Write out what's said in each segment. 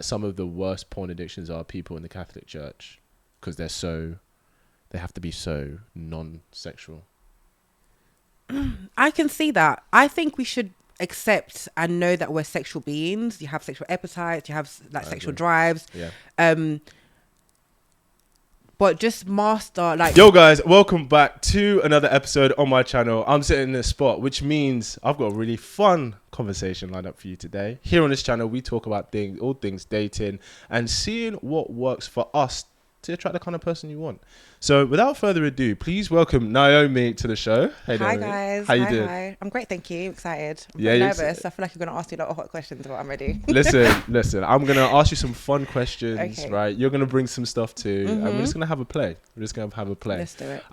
that some of the worst porn addictions are people in the Catholic Church because they have to be so non-sexual. I can see that. I think we should accept and know that we're sexual beings. You have sexual appetites, you have like I sexual agree. drives. Yeah. But just master like Yo guys, welcome back to another episode on my channel. I'm sitting in this spot, which means I've got a really fun conversation lined up for you today. Here on this channel, we talk about all things dating and seeing what works for us to attract the kind of person you want. So without further ado, please welcome Naomi to the show. Hey Hi Naomi. guys. How you Hi, doing? hi. I'm great, thank you. Excited. I'm Yeah, very you're nervous. I feel like you're gonna ask me a lot of hot questions, but I'm ready. Listen. I'm gonna ask you some fun questions, Okay. right? You're gonna bring some stuff too, and we're Mhm. just gonna have a play. Let's do it.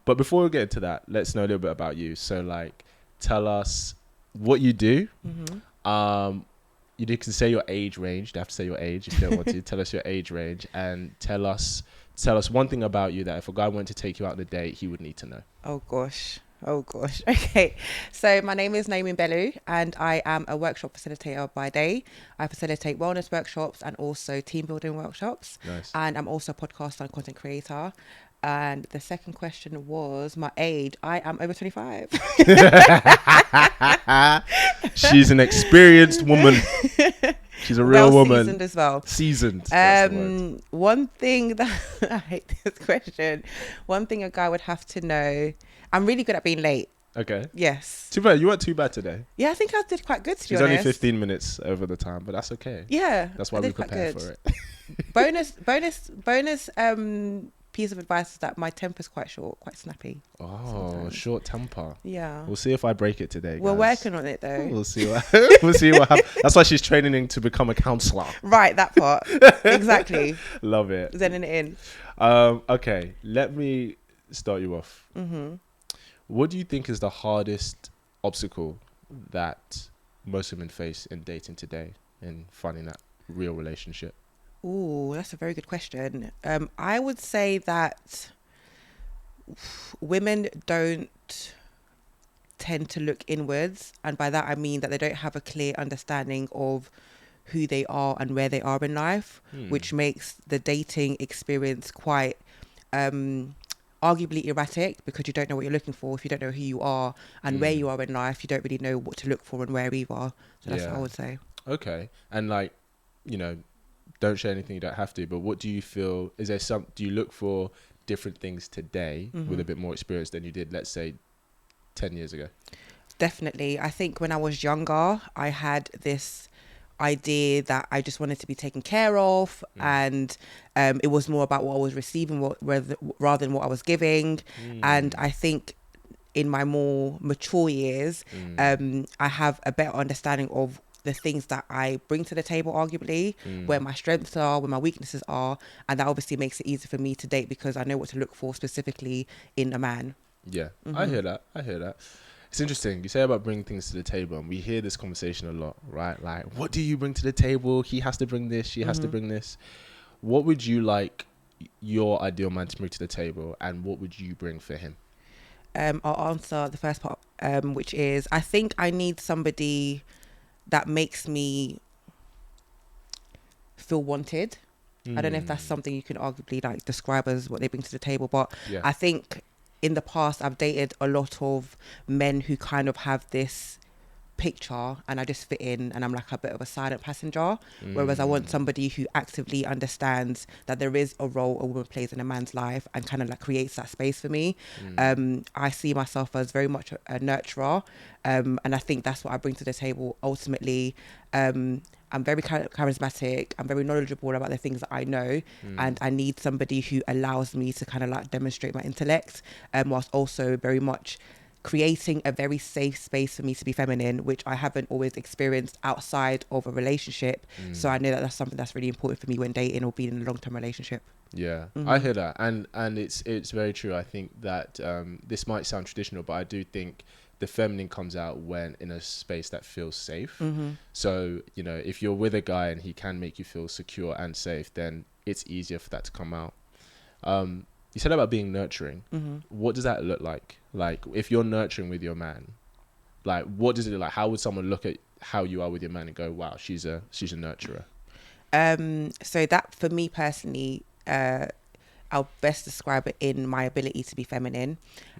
But before we get into that, let's know a little bit about you. So, like, tell us what you do. You can say your age range. You don't have to say your age if you don't want to. Tell us your age range and tell us one thing about you that if a guy wanted to take you out on a date, he would need to know. Oh gosh. Okay. So my name is Naomi Bellu and I am a workshop facilitator by day. I facilitate wellness workshops and also team building workshops. Nice. And I'm also a podcaster and content creator. And the second question was my age. I am over 25. She's an experienced woman. She's a real woman. Seasoned as well. Seasoned. That's the word. One thing that I hate this question. One thing a guy would have to know. I'm really good at being late. Okay. Yes. Too bad. You weren't too bad today. Yeah, I think I did quite good to be It's honest. only 15 minutes over the time, but that's okay. Yeah. That's why we prepare for it. bonus piece of advice is that my temper's quite short, quite snappy. Oh, sometimes. short temper. Yeah. We'll see if I break it today. We're guys. working on it though. We'll see what happens. That's why she's training to become a counselor. Right, that part. Exactly. Love it. Zenning it in. Okay, let me start you off. Mm-hmm. What do you think is the hardest obstacle that most women face in dating today and finding that real relationship? Ooh, that's a very good question. I would say that women don't tend to look inwards, and by that I mean that they don't have a clear understanding of who they are and where they are in life, which makes the dating experience quite arguably erratic because you don't know what you're looking for. If you don't know who you are and where you are in life, you don't really know what to look for and where either. So that's what I would say. Okay. And like, don't share anything you don't have to, but what do you feel, do you look for different things today with a bit more experience than you did, let's say, 10 years ago? Definitely. I think when I was younger, I had this idea that I just wanted to be taken care of, and it was more about what I was receiving rather than what I was giving. And I think in my more mature years, I have a better understanding of the things that I bring to the table, arguably, where my strengths are, where my weaknesses are, and that obviously makes it easier for me to date because I know what to look for specifically in a man. Yeah, I hear that. It's interesting. You say about bringing things to the table, and we hear this conversation a lot, right? Like, what do you bring to the table? He has to bring this, she has to bring this. What would you like your ideal man to bring to the table, and what would you bring for him? I'll answer the first part, which is I think I need somebody that makes me feel wanted. I don't know if that's something you can arguably like describe as what they bring to the table, but I think in the past I've dated a lot of men who kind of have this picture and I just fit in and I'm like a bit of a silent passenger, whereas I want somebody who actively understands that there is a role a woman plays in a man's life and kind of like creates that space for me. I see myself as very much a nurturer, and I think that's what I bring to the table ultimately. I'm very charismatic. I'm very knowledgeable about the things that I know, and I need somebody who allows me to kind of like demonstrate my intellect, whilst also very much creating a very safe space for me to be feminine, which I haven't always experienced outside of a relationship. So I know that that's something that's really important for me when dating or being in a long-term relationship. Yeah, I hear that, and it's very true. I think that this might sound traditional, but I do think the feminine comes out when in a space that feels safe. So, if you're with a guy and he can make you feel secure and safe, then it's easier for that to come out. You said about being nurturing. What does that look like? Like, if you're nurturing with your man, like, what does it look like? How would someone look at how you are with your man and go, wow, she's a nurturer? So that for me personally, I'll best describe it in my ability to be feminine.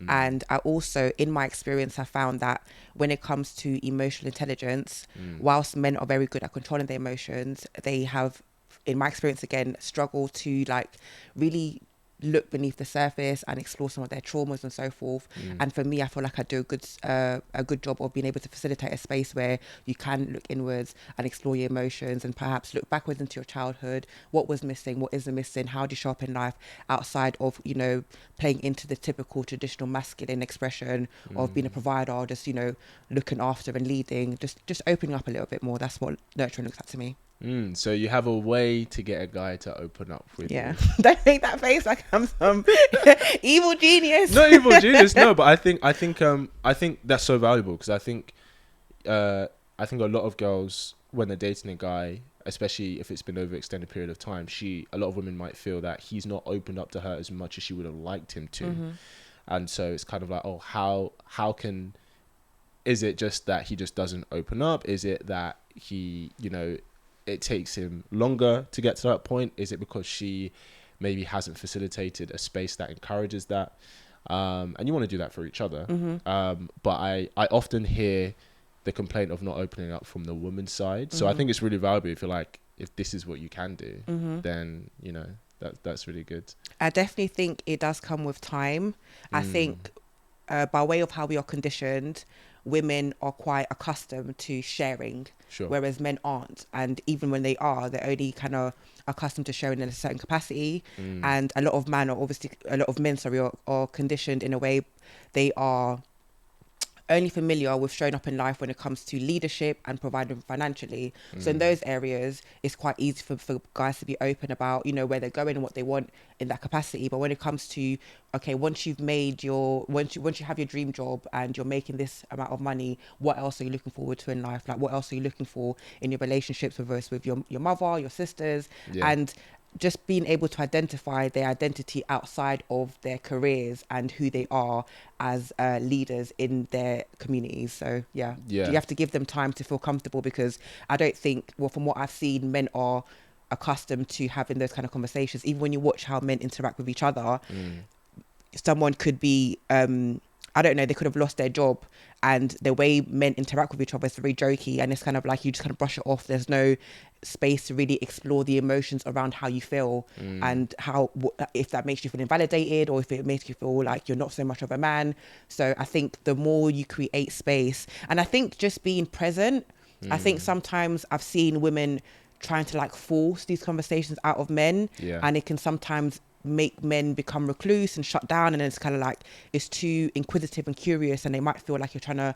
And I also, in my experience, I found that when it comes to emotional intelligence, whilst men are very good at controlling their emotions, they have, in my experience again, struggle to like really look beneath the surface and explore some of their traumas and so forth. And for me, I feel like I do a good job of being able to facilitate a space where you can look inwards and explore your emotions and perhaps look backwards into your childhood. What was missing? What isn't missing? How do you show up in life outside of, you know, playing into the typical traditional masculine expression of being a provider, or just, you know, looking after and leading, just opening up a little bit more. That's what nurturing looks like to me. So you have a way to get a guy to open up with you. Don't make that face like I'm some evil genius. Not evil genius, no. But I think that's so valuable, because I think a lot of girls, when they're dating a guy, especially if it's been over an extended period of time, a lot of women might feel that he's not opened up to her as much as she would have liked him to, and so it's kind of like, oh, is it just that he just doesn't open up? Is it that he, you know, it takes him longer to get to that point? Is it because she maybe hasn't facilitated a space that encourages that? And you want to do that for each other. But I often hear the complaint of not opening up from the woman's side. So I think it's really valuable if this is what you can do, then, you know, that's really good. I definitely think it does come with time. I think by way of how we are conditioned, women are quite accustomed to sharing, whereas men aren't. And even when they are, they're only kind of accustomed to sharing in a certain capacity. And a lot of men are conditioned in a way they are only familiar with showing up in life when it comes to leadership and providing financially. So in those areas, it's quite easy for guys to be open about, you know, where they're going and what they want in that capacity. But when it comes to, okay, once you have your dream job and you're making this amount of money, what else are you looking forward to in life? Like, what else are you looking for in your relationships with your mother, your sisters? And just being able to identify their identity outside of their careers and who they are as leaders in their communities. So you have to give them time to feel comfortable, because I don't think, well, from what I've seen, men are accustomed to having those kind of conversations. Even when you watch how men interact with each other, someone could be I don't know, they could have lost their job, and the way men interact with each other is very jokey, and it's kind of like you just kind of brush it off. There's no space to really explore the emotions around how you feel and if that makes you feel invalidated, or if it makes you feel like you're not so much of a man. So I think the more you create space, and I think just being present, I think sometimes I've seen women trying to like force these conversations out of men, and it can sometimes make men become recluse and shut down, and then it's kind of like it's too inquisitive and curious, and they might feel like you're trying to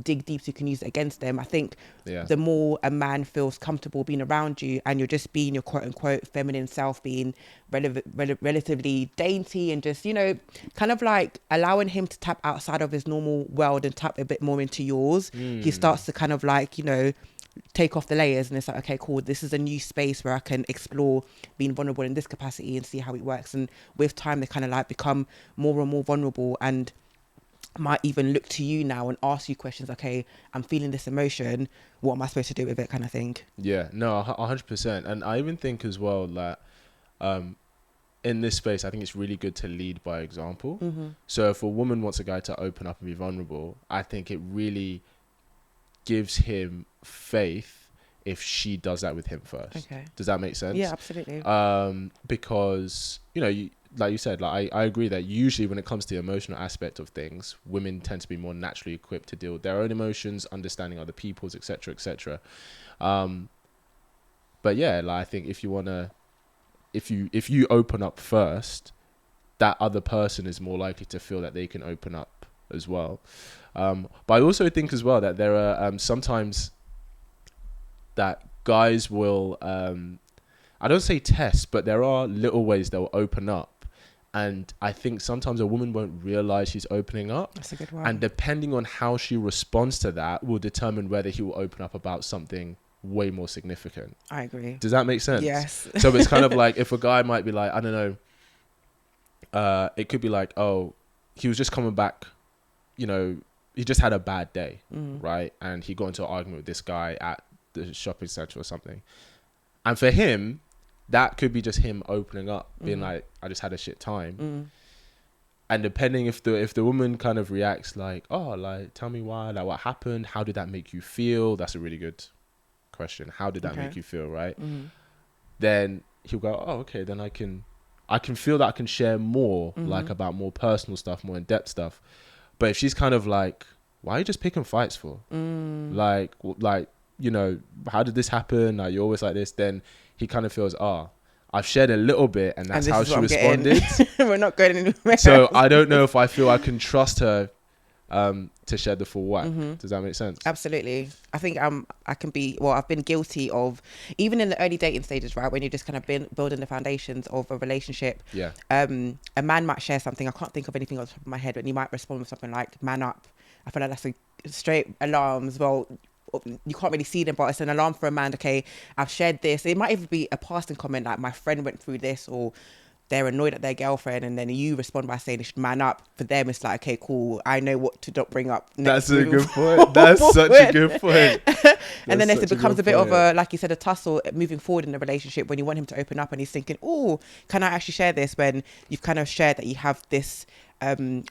dig deep so you can use it against them. I think the more a man feels comfortable being around you and you're just being your quote unquote feminine self, being relatively dainty and just, you know, kind of like allowing him to tap outside of his normal world and tap a bit more into yours, he starts to kind of like, you know, take off the layers, and it's like, okay, cool, this is a new space where I can explore being vulnerable in this capacity and see how it works. And with time, they kind of like become more and more vulnerable, and might even look to you now and ask you questions. Okay, I'm feeling this emotion, what am I supposed to do with it, kind of thing. Yeah, no, 100%. And I even think as well that in this space, I think it's really good to lead by example. So if a woman wants a guy to open up and be vulnerable, I think it really gives him faith if she does that with him first. Okay. Does that make sense? Yeah, absolutely. Because, you know, like you said, like I agree that usually when it comes to the emotional aspect of things, women tend to be more naturally equipped to deal with their own emotions, understanding other people's, etc., etc. But yeah, like I think if you open up first, that other person is more likely to feel that they can open up as well. But I also think as well that there are sometimes that guys will, I don't say test, but there are little ways they'll open up. And I think sometimes a woman won't realize she's opening up. That's a good one. And depending on how she responds to that will determine whether he will open up about something way more significant. I agree. Does that make sense? Yes. So it's kind of like if a guy might be like, I don't know, it could be like, oh, he was just coming back, you know, he just had a bad day, right? And he got into an argument with this guy at the shopping center or something. And for him, that could be just him opening up, being like, I just had a shit time. And depending if the woman kind of reacts like, oh, like, tell me why, like, what happened? How did that make you feel? That's a really good question. How did that make you feel, right? Then he'll go, oh, okay, then I can feel that I can share more, like, about more personal stuff, more in-depth stuff. But if she's kind of like, why are you just picking fights for? Like, you know, how did this happen? Like, you're always like this. Then he kind of feels, I've shared a little bit, and that's how she responded. We're not going anywhere. So I don't know if I feel I can trust her to share the full whack. Does that make sense? Absolutely. I think I've been guilty of, even in the early dating stages, right, when you're just kind of building the foundations of a relationship. Yeah. A man might share something. I can't think of anything off the top of my head, but he might respond with something like, man up. I feel like that's a straight alarms. Well, you can't really see them, but it's an alarm for a man. Okay, I've shared this. It might even be a passing comment like, my friend went through this, or they're annoyed at their girlfriend, and then you respond by saying, man up. For them, it's like, okay, cool, I know what to not bring up next. That's a good point. That's such a good point. And then it becomes a bit of a, like you said, a tussle moving forward in the relationship, when you want him to open up and he's thinking, oh, can I actually share this, when you've kind of shared that you have this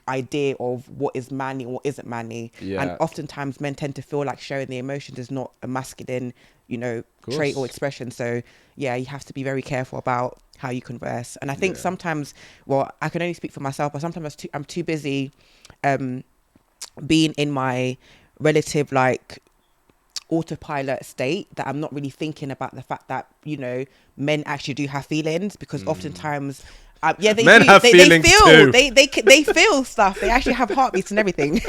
idea of what is manly and what isn't manly. And oftentimes men tend to feel like sharing the emotions is not a masculine, you know, trait or expression. So yeah, you have to be very careful about how you converse. And I think sometimes, well, I can only speak for myself, but sometimes I'm too busy being in my relative like autopilot state, that I'm not really thinking about the fact that, you know, men actually do have feelings, because oftentimes they men do. Have feelings too. They feel stuff. They actually have heartbeats and everything.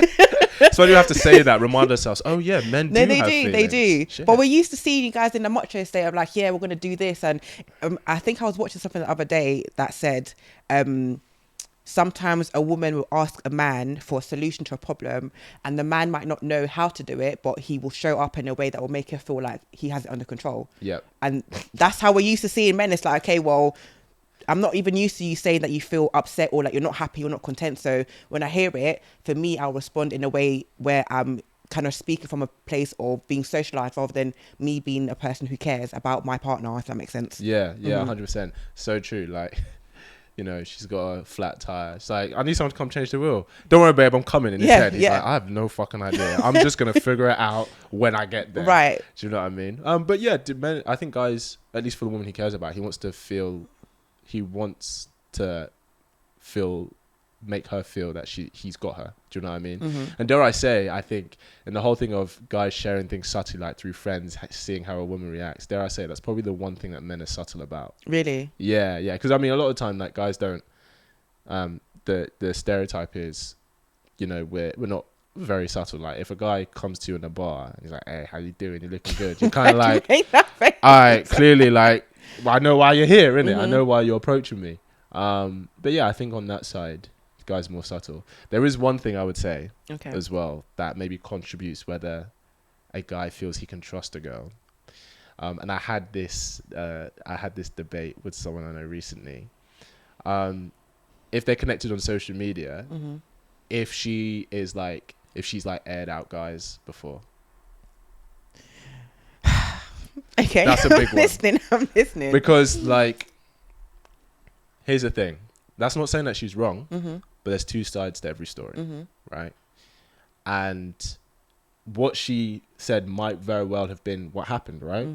So you have to say that, remind ourselves, oh yeah, men do have feelings. They do. Shit. But we're used to seeing you guys in the macho state of like, yeah, we're going to do this. And I think I was watching something the other day that said, sometimes a woman will ask a man for a solution to a problem, and the man might not know how to do it, but he will show up in a way that will make her feel like he has it under control. Yep. And that's how we're used to seeing men. It's like, okay, well, I'm not even used to you saying that you feel upset or like you're not happy, you're not content. So when I hear it, for me, I'll respond in a way where I'm kind of speaking from a place of being socialized, rather than me being a person who cares about my partner, if that makes sense. Yeah, 100%. So true. Like, you know, she's got a flat tire. It's like, I need someone to come change the wheel. Don't worry, babe, I'm coming. In his head, he's like, I have no fucking idea. I'm just going to figure it out when I get there. Right. Do you know what I mean? But yeah, I think guys, at least for the woman he cares about, he wants to make her feel that he's got her. Do you know what I mean? And dare I say, I think in the whole thing of guys sharing things subtly, like through friends, seeing how a woman reacts, dare I say, that's probably the one thing that men are subtle about. Really? Yeah. Because I mean, a lot of the time, like, guys don't. The stereotype is, you know, we're not very subtle. Like, if a guy comes to you in a bar and he's like, "Hey, how you doing? You're looking good." You're kind of like, "All right, clearly, like, well, I know why you're here, innit? I know why you're approaching me." But yeah, I think on that side, guys are more subtle. There is one thing I would say as well that maybe contributes whether a guy feels he can trust a girl. And I had this debate with someone I know recently. If they're connected on social media, if she's like aired out guys before. Okay. That's a big one. I'm listening. Because, like, here's the thing. That's not saying that she's wrong, but there's two sides to every story, right? And what she said might very well have been what happened, right?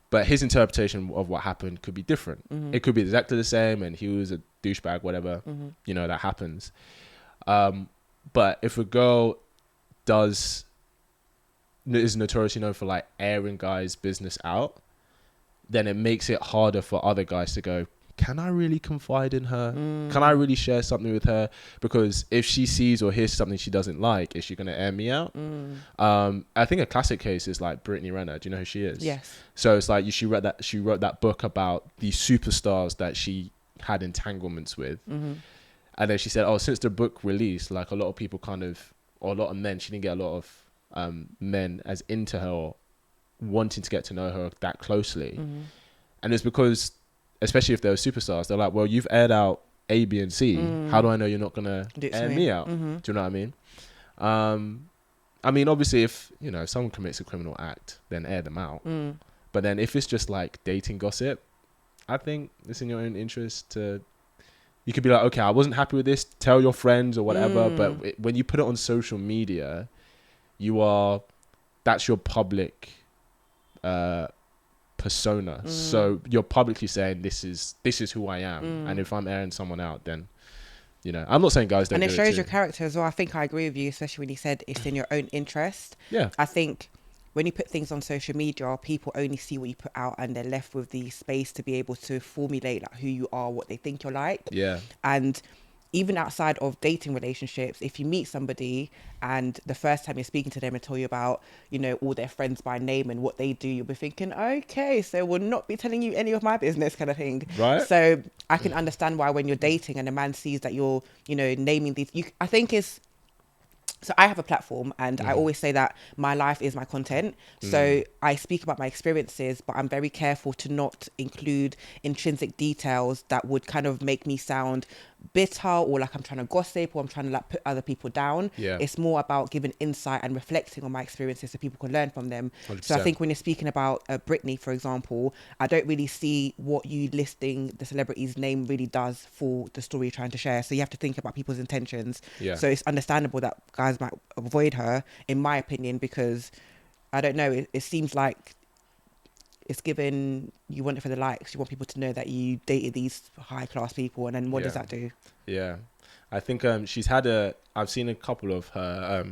But his interpretation of what happened could be different. It could be exactly the same, and he was a douchebag, whatever. You know, that happens. But if a girl is notoriously known for, like, airing guys' business out, then it makes it harder for other guys to go, can I really confide in her? Can I really share something with her? Because if she sees or hears something she doesn't like, is she going to air me out? I think a classic case is like Brittany Renner. Do you know who she is? Yes. So it's like she wrote that book about the superstars that she had entanglements with. And then she said, since the book released, like, a lot of people or a lot of men, she didn't get a lot of men as into her or wanting to get to know her that closely. And it's because, especially if they're superstars, they're like, well, you've aired out A, B, and C. How do I know you're not going to air me out? Do you know what I mean? I mean, obviously, if, you know, someone commits a criminal act, then air them out. But then if it's just like dating gossip, I think it's in your own interest to, you could be like, okay, I wasn't happy with this, tell your friends or whatever. But when you put it on social media, that's your public persona. So you're publicly saying this is who I am. And if I'm airing someone out, then, you know, I'm not saying guys don't do it. And it shows your character as well. I think I agree with you, especially when you said it's in your own interest. Yeah. I think when you put things on social media, people only see what you put out, and they're left with the space to be able to formulate like who you are, what they think you're like. Yeah. And even outside of dating relationships, if you meet somebody and the first time you're speaking to them and tell you about, you know, all their friends by name and what they do, you'll be thinking, okay, so we'll not be telling you any of my business, kind of thing. Right. So I can understand why when you're dating and a man sees that you're, you know, naming these, I think it's, so I have a platform, and I always say that my life is my content. So I speak about my experiences, but I'm very careful to not include intrinsic details that would kind of make me sound bitter or like I'm trying to gossip or I'm trying to like put other people down. Yeah. It's more about giving insight and reflecting on my experiences so people can learn from them. 100%. So I think when you're speaking about Britney, for example, I don't really see what you listing the celebrity's name really does for the story you're trying to share. So you have to think about people's intentions. Yeah. So it's understandable that guys might avoid her, in my opinion, because I don't know, it seems like it's given, you want it for the likes, you want people to know that you dated these high class people, and then what does that do? Yeah, I think I've seen a couple of her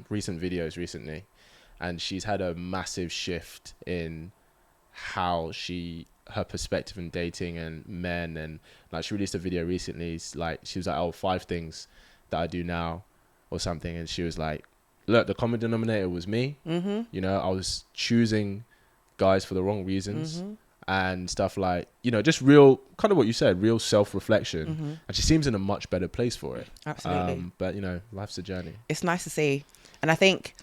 recent videos recently, and she's had a massive shift in how her perspective in dating and men. And like, she released a video recently, like she was like, oh, 5 things that I do now or something, and she was like, look, the common denominator was me. You know, I was choosing guys for the wrong reasons and stuff, like, you know, just real, kind of what you said, real self-reflection. And she seems in a much better place for it. Absolutely. But, you know, life's a journey. It's nice to see. And I think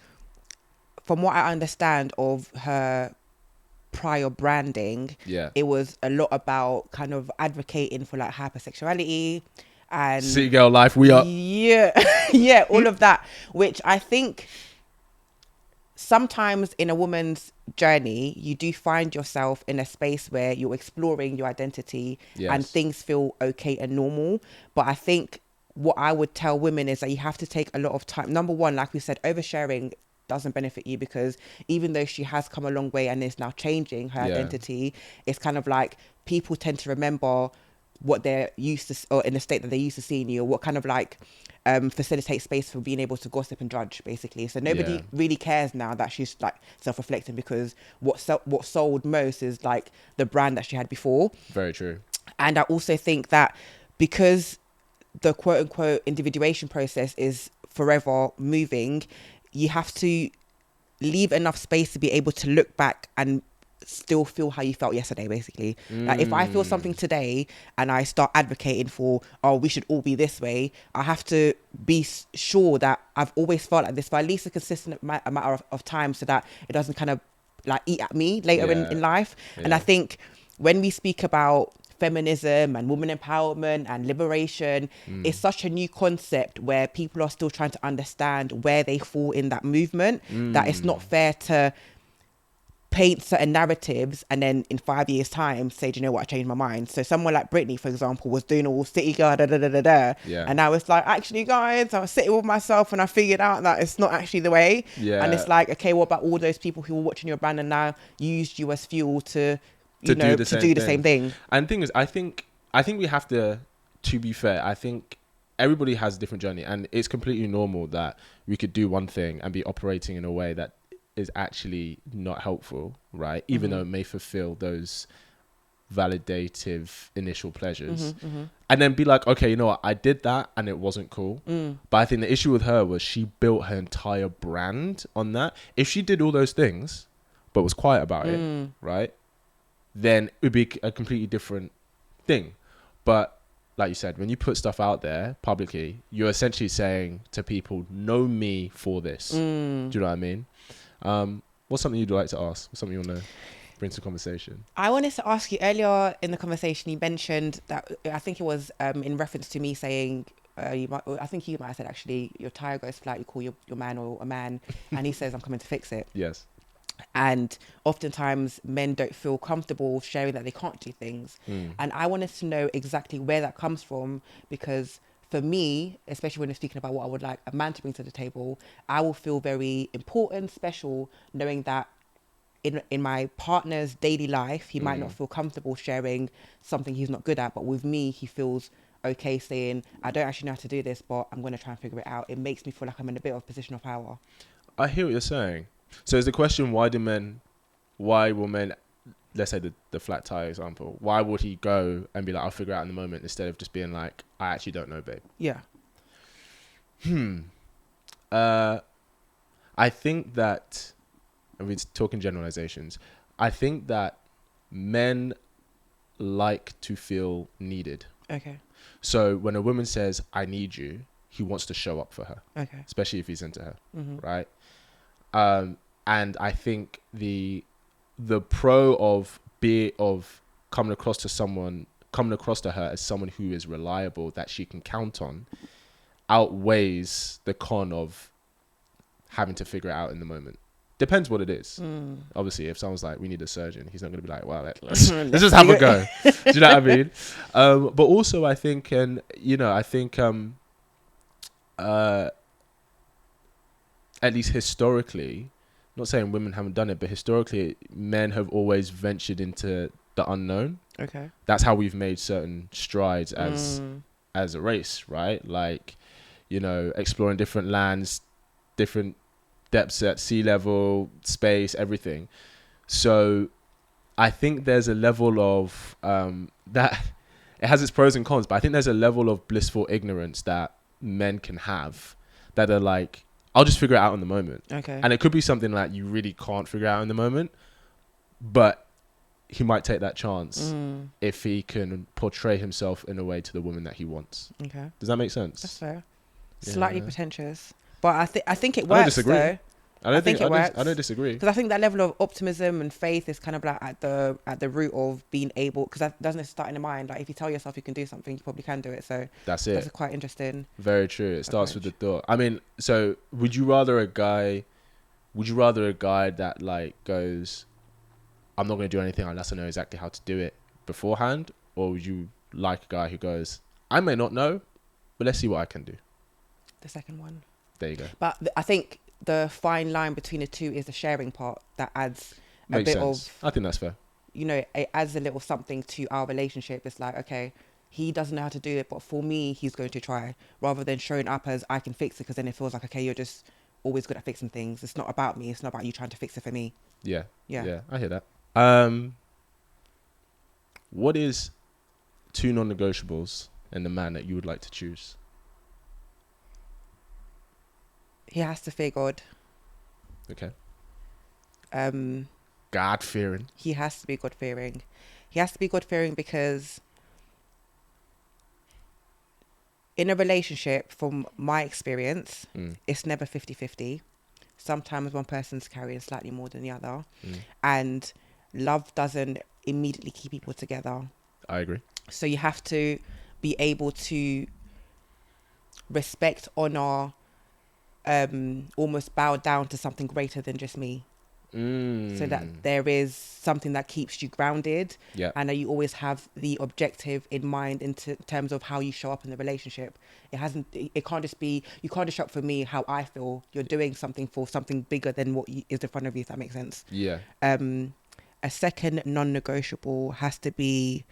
from what I understand of her prior branding, it was a lot about kind of advocating for like hypersexuality and city girl life, we are. Yeah, all of that, which I think sometimes in a woman's journey, you do find yourself in a space where you're exploring your identity and things feel okay and normal. But I think what I would tell women is that you have to take a lot of time. Number one, like we said, oversharing doesn't benefit you, because even though she has come a long way and is now changing her identity, it's kind of like people tend to remember what they're used to, or in the state that they're used to seeing you, or what kind of like facilitate space for being able to gossip and judge, basically. So nobody really cares now that she's like self-reflecting, because what sold most is like the brand that she had before. Very true. And I also think that because the quote unquote individuation process is forever moving, you have to leave enough space to be able to look back and still feel how you felt yesterday, basically. Like if I feel something today and I start advocating for, oh, we should all be this way, I have to be sure that I've always felt like this for at least a consistent amount of time, so that it doesn't kind of like eat at me later in life. And I think when we speak about feminism and women empowerment and liberation, it's such a new concept where people are still trying to understand where they fall in that movement, that it's not fair to paint certain narratives and then in 5 years time say, do you know what, I changed my mind. So someone like Britney, for example, was doing all city girl and I was like, actually guys, I was sitting with myself and I figured out that it's not actually the way. And it's like, okay, what about all those people who were watching your brand and now used you as fuel to do the same thing? And the thing is, I think we have to be fair, I think everybody has a different journey, and it's completely normal that we could do one thing and be operating in a way that is actually not helpful, right? Even though it may fulfill those validative initial pleasures, and then be like, okay, you know what, I did that and it wasn't cool. But I think the issue with her was she built her entire brand on that. If she did all those things but was quiet about it, right, then it would be a completely different thing. But like you said, when you put stuff out there publicly, you're essentially saying to people, know me for this. Do you know what I mean? What's something you'd like to ask? What's something you want to bring to the conversation? I wanted to ask you, earlier in the conversation, you mentioned that, I think it was in reference to me saying, I think you might have said, actually, your tire goes flat, you call your man or a man, and he says, I'm coming to fix it. Yes. And oftentimes men don't feel comfortable sharing that they can't do things. And I wanted to know exactly where that comes from, because for me, especially when you're speaking about what I would like a man to bring to the table, I will feel very important, special, knowing that in my partner's daily life, he might not feel comfortable sharing something he's not good at, but with me, he feels okay saying, I don't actually know how to do this, but I'm going to try and figure it out. It makes me feel like I'm in a bit of a position of power. I hear what you're saying. So is the question, why will men, let's say the flat tire example, why would he go and be like, I'll figure it out in the moment, instead of just being like, I actually don't know, babe? Yeah. I think that, and we're talking generalizations, I think that men like to feel needed. Okay. So when a woman says, I need you, he wants to show up for her. Okay. Especially if he's into her, right? And I think the pro of coming across to her as someone who is reliable, that she can count on, outweighs the con of having to figure it out in the moment. Depends what it is. Obviously, if someone's like, we need a surgeon, he's not going to be like, well, let's just have a go. Do you know what I mean? But also, I think, at least historically, not saying women haven't done it, but historically, men have always ventured into the unknown. Okay. That's how we've made certain strides as a race, right? Like, exploring different lands, different depths at sea level, space, everything. So I think there's a level of that it has its pros and cons, but I think there's a level of blissful ignorance that men can have, that are like, I'll just figure it out in the moment. Okay. And it could be something that you really can't figure out in the moment, but he might take that chance if he can portray himself in a way to the woman that he wants. Okay. Does that make sense? That's fair. Yeah. Slightly pretentious, but I think it works. I don't disagree. Though. I think it works. I don't disagree. Because I think that level of optimism and faith is kind of like at the root of being able, because that doesn't start in the mind. Like if you tell yourself you can do something, you probably can do it. So that's it. That's quite interesting. Very true. It starts with the thought. I mean, so would you rather a guy that like goes, I'm not going to do anything unless I know exactly how to do it beforehand? Or would you like a guy who goes, I may not know, but let's see what I can do? The second one. There you go. But I think the fine line between the two is the sharing part that adds Makes sense. I think that's fair. It adds a little something to our relationship. It's like, okay, he doesn't know how to do it, but for me, he's going to try, rather than showing up as I can fix it, because then it feels like, okay, you're just always good at fixing things. It's not about me. It's not about you trying to fix it for me. Yeah. I hear that. What is 2 non-negotiables in the man that you would like to choose? He has to fear God. Okay. God-fearing. He has to be God-fearing. He has to be God-fearing because in a relationship, from my experience, it's never 50-50. Sometimes one person's carrying slightly more than the other. And love doesn't immediately keep people together. I agree. So you have to be able to respect, honor, almost bow down to something greater than just me. So that there is something that keeps you grounded, and that you always have the objective in mind in terms of how you show up in the relationship. It can't just be, you can't just show up for me how I feel. You're doing something for something bigger than what is in front of you, if that makes sense. Yeah. A second non-negotiable has to be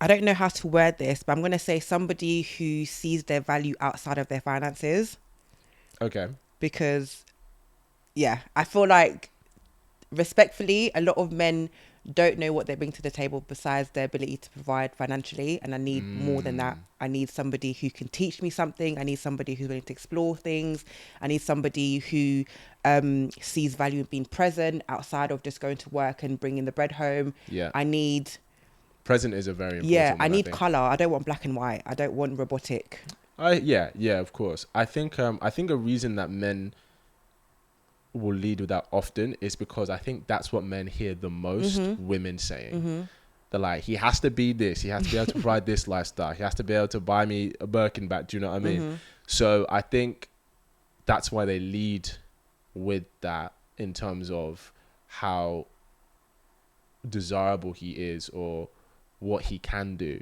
I don't know how to word this, but I'm going to say somebody who sees their value outside of their finances. Okay. Because, I feel like, respectfully, a lot of men don't know what they bring to the table besides their ability to provide financially. And I need more than that. I need somebody who can teach me something. I need somebody who's willing to explore things. I need somebody who sees value in being present outside of just going to work and bringing the bread home. Yeah. I need... Present is a very important one, I need colour. I don't want black and white. I don't want robotic. Of course. I think a reason that men will lead with that often is because I think that's what men hear the most women saying. They're like, he has to be this. He has to be able to provide this lifestyle. He has to be able to buy me a Birkin bag. Do you know what I mean? So I think that's why they lead with that in terms of how desirable he is or what he can do.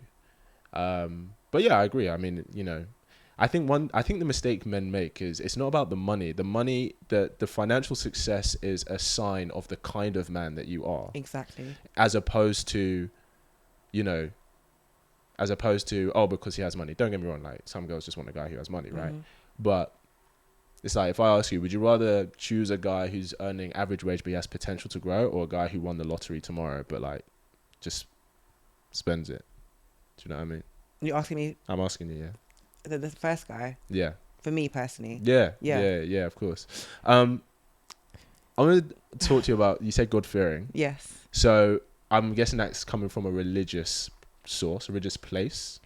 But yeah, I agree. I mean, I think the mistake men make is it's not about the money. The financial success is a sign of the kind of man that you are. Exactly. As opposed to, oh, because he has money. Don't get me wrong, like some girls just want a guy who has money, right? But it's like, if I ask you, would you rather choose a guy who's earning average wage but he has potential to grow, or a guy who won the lottery tomorrow but like just spends it? Do you know what I mean? You're asking me? I'm asking you, yeah. The first guy? Yeah. For me personally? Yeah, of course. I want to talk to you about, you said God-fearing. Yes. So I'm guessing that's coming from a religious source, a religious place.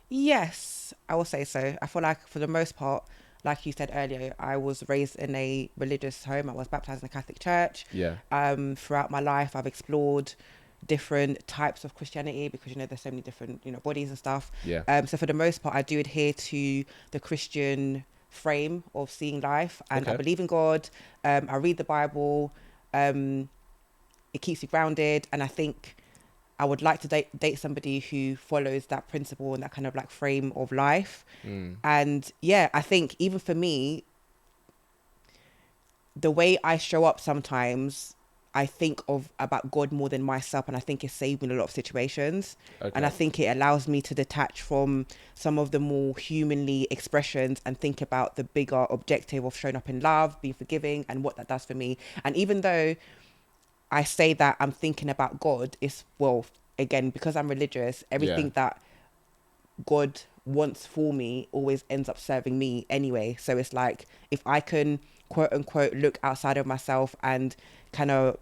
Yes, I will say so. I feel like for the most part, like you said earlier, I was raised in a religious home. I was baptized in a Catholic church. Yeah. Throughout my life, I've explored different types of Christianity because, there's so many different, bodies and stuff. Yeah. So for the most part, I do adhere to the Christian frame of seeing life, and I believe in God. I read the Bible. It keeps me grounded, and I think I would like to date somebody who follows that principle and that kind of like frame of life. And yeah, I think even for me, the way I show up sometimes, I think about God more than myself, and I think it saved me in a lot of situations. And I think it allows me to detach from some of the more humanly expressions and think about the bigger objective of showing up in love, being forgiving, and what that does for me. And even though I say that I'm thinking about God, again, because I'm religious, everything that God wants for me always ends up serving me anyway. So it's like, if I can quote unquote look outside of myself and kind of,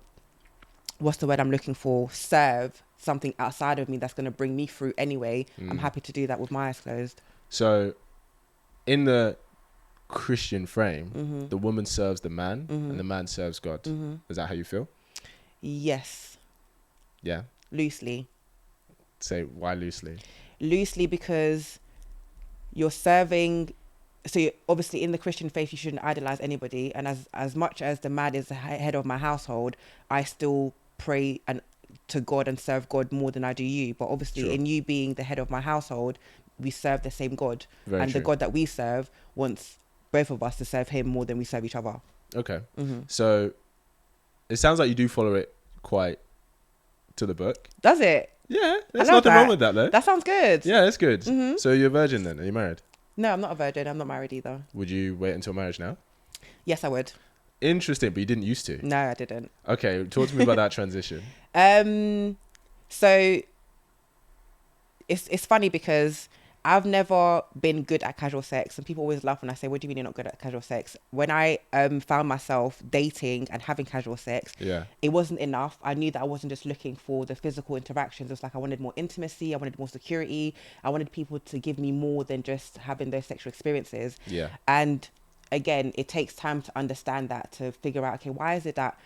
what's the word I'm looking for, serve something outside of me that's going to bring me through anyway, I'm happy to do that with my eyes closed. So in the Christian frame, the woman serves the man and the man serves God. Is that how you feel? Yes. Yeah. Loosely. Say why loosely? Loosely because you're serving. So obviously in the Christian faith, you shouldn't idolize anybody. And as much as the man is the head of my household, I still pray to God and serve God more than I do you. But obviously in you being the head of my household, we serve the same God. Very true. The God that we serve wants both of us to serve him more than we serve each other. Okay. So it sounds like you do follow it quite to the book. Does it? Yeah, there's nothing wrong with that though. That sounds good. Yeah, it's good. So you're a virgin then? Are you married? No, I'm not a virgin. I'm not married either. Would you wait until marriage now? Yes, I would. Interesting, but you didn't used to. No, I didn't. Okay, talk to me about that transition. So it's funny because I've never been good at casual sex, and people always laugh when I say, what do you mean you're not good at casual sex? When I found myself dating and having casual sex, it wasn't enough. I knew that I wasn't just looking for the physical interactions. It was like I wanted more intimacy, I wanted more security, I wanted people to give me more than just having those sexual experiences. Yeah. And again, it takes time to understand that, to figure out, okay, why is it that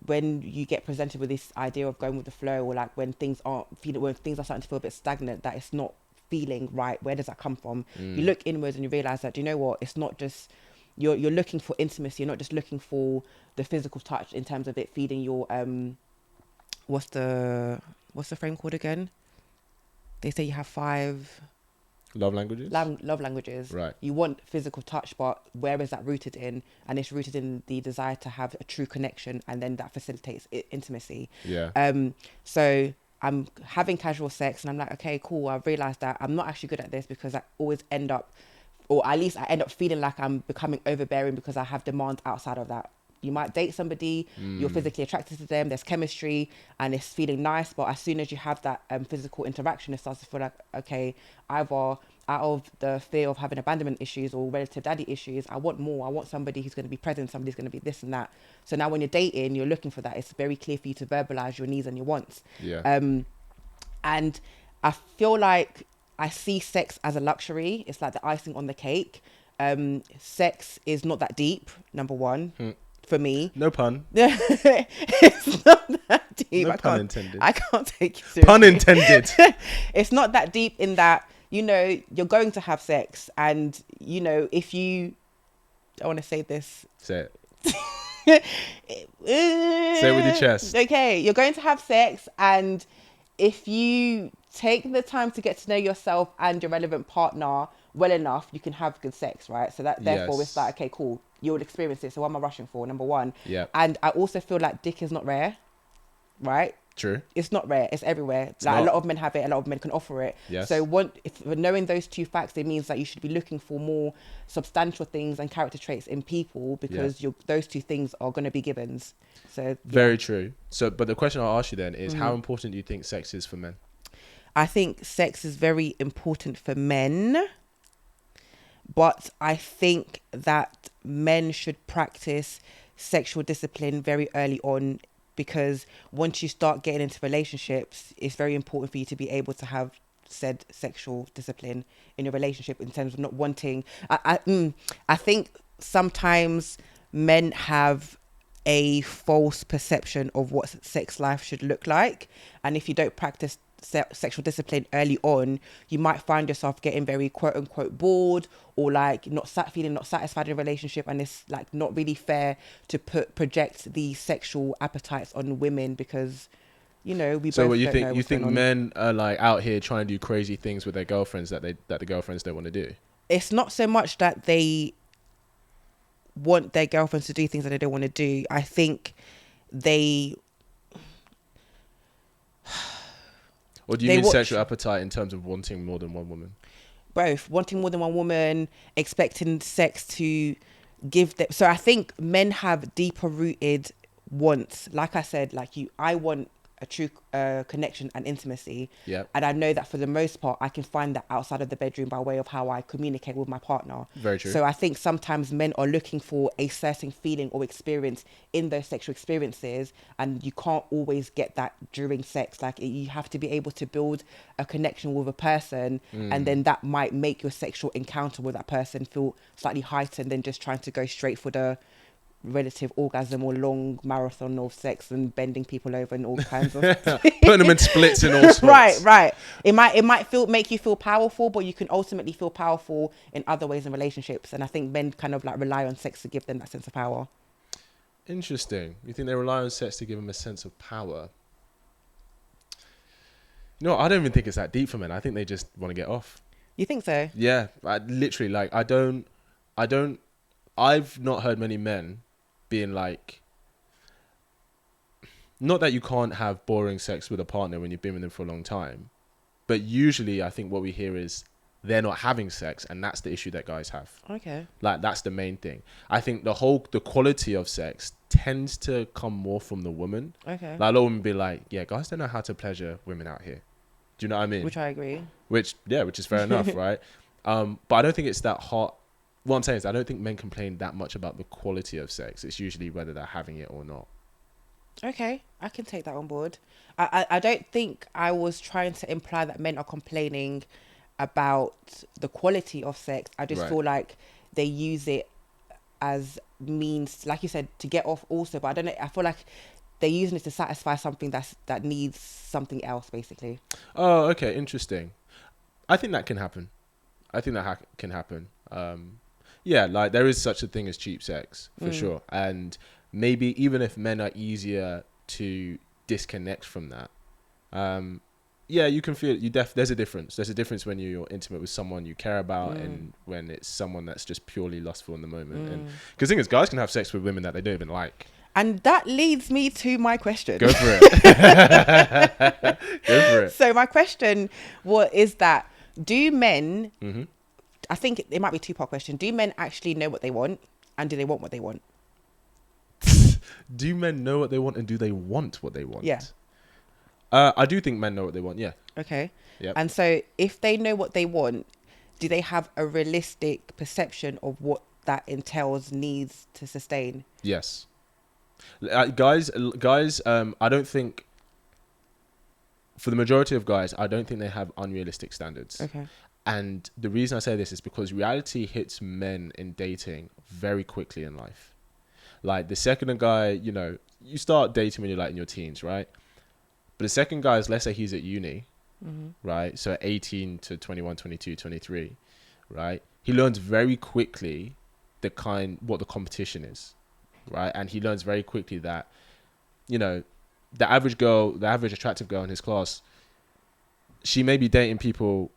when you get presented with this idea of going with the flow, or like when things are starting to feel a bit stagnant, that it's not feeling right, where does that come from? You look inwards and you realize that, do you know what, it's not just you're looking for intimacy, you're not just looking for the physical touch in terms of it feeding your what's the frame called again? They say you have 5 love languages. Love languages. Right. You want physical touch, but where is that rooted in? And it's rooted in the desire to have a true connection, and then that facilitates intimacy. Yeah. So I'm having casual sex and I'm like, okay, cool. I've realized that I'm not actually good at this because I always end up, or at least I end up feeling like I'm becoming overbearing because I have demands outside of that. You might date somebody, you're physically attracted to them, there's chemistry and it's feeling nice. But as soon as you have that physical interaction, it starts to feel like, okay, either out of the fear of having abandonment issues or relative daddy issues, I want more. I want somebody who's going to be present, somebody's going to be this and that. So now when you're dating, you're looking for that. It's very clear for you to verbalize your needs and your wants. Yeah. And I feel like I see sex as a luxury. It's like the icing on the cake. Sex is not that deep, number one. For me. No pun. It's not that deep. No pun intended. I can't take you seriously. Pun intended. It's not that deep in that you know, you're going to have sex, and you know, if you, I want to say this. Say it. Say it with your chest. Okay, you're going to have sex, and if you take the time to get to know yourself and your relevant partner well enough, you can have good sex, right? So that therefore it's like, okay, cool, you'll experience it. So what am I rushing for? Number one. Yeah. And I also feel like dick is not rare, right? True. It's not rare. It's everywhere. It's like not. a lot of men have it. A lot of men can offer it. Yes. So if knowing those two facts, it means that you should be looking for more substantial things and character traits in people, because those two things are going to be givens. So very true. So, but the question I'll ask you then is, how important do you think sex is for men? I think sex is very important for men, but I think that men should practice sexual discipline very early on, because once you start getting into relationships, it's very important for you to be able to have said sexual discipline in your relationship, in terms of not wanting. I think sometimes men have a false perception of what sex life should look like, and if you don't practice sexual discipline early on, you might find yourself getting very quote unquote bored, or like feeling not satisfied in a relationship, and it's like not really fair to project the sexual appetites on women, because you know we so both what you don't think know you what's think going on. men are like out here trying to do crazy things with their girlfriends that the girlfriends don't want to do? It's not so much that they want their girlfriends to do things that they don't want to do. I think they Or do you mean sexual appetite in terms of wanting more than one woman? Both. Wanting more than one woman, expecting sex to give them. So I think men have deeper rooted wants. Like I said, I want a true connection and intimacy. Yeah. And I know that for the most part, I can find that outside of the bedroom by way of how I communicate with my partner. Very true. So I think sometimes men are looking for a certain feeling or experience in those sexual experiences, and you can't always get that during sex. Like, you have to be able to build a connection with a person, and then that might make your sexual encounter with that person feel slightly heightened than just trying to go straight for the relative orgasm or long marathon of sex and bending people over and all kinds of putting them in splits and all sorts. Right. It might make you feel powerful, but you can ultimately feel powerful in other ways in relationships. And I think men kind of like rely on sex to give them that sense of power. Interesting. You think they rely on sex to give them a sense of power? No, I don't even think it's that deep for men. I think they just want to get off. You think so? Yeah, literally. Like, I've not heard many men being like, not that you can't have boring sex with a partner when you've been with them for a long time, but usually I think what we hear is they're not having sex, and that's the issue that guys have. Okay. Like, that's the main thing. I think the quality of sex tends to come more from the woman. Okay. Like, a lot of women be like, yeah, guys don't know how to pleasure women out here. Do you know what I mean? Which I agree. Which is fair enough, right? But I don't think it's that hot. What I'm saying is, I don't think men complain that much about the quality of sex. It's usually whether they're having it or not. Okay, I can take that on board. I don't think I was trying to imply that men are complaining about the quality of sex. I just feel like they use it as means, like you said, to get off also. But I don't know. I feel like they're using it to satisfy something that needs something else, basically. Oh, okay, interesting. I think that can happen. Can happen. Yeah, like, there is such a thing as cheap sex, for sure. And maybe even if men are easier to disconnect from that, yeah, you can feel there's a difference. There's a difference when you're intimate with someone you care about and when it's someone that's just purely lustful in the moment. And because the thing is, guys can have sex with women that they don't even like. And that leads me to my question. Go for it. Go for it. So my question is that, do men... Mm-hmm. I think it might be a two-part question. Do men actually know what they want, and do they want what they want? Do men know what they want, and do they want what they want? Yeah. I do think men know what they want, yeah. Okay. Yep. And so if they know what they want, do they have a realistic perception of what that entails, needs to sustain? Yes. Guys, I don't think, for the majority of guys, I don't think they have unrealistic standards. Okay. And the reason I say this is because reality hits men in dating very quickly in life. Like, the second a guy, you start dating when you're like in your teens, right? But the second guy is, let's say he's at uni, right? So 18 to 21, 22, 23, right? He learns very quickly what the competition is, right? And he learns very quickly that, you know, the average attractive girl in his class, she may be dating people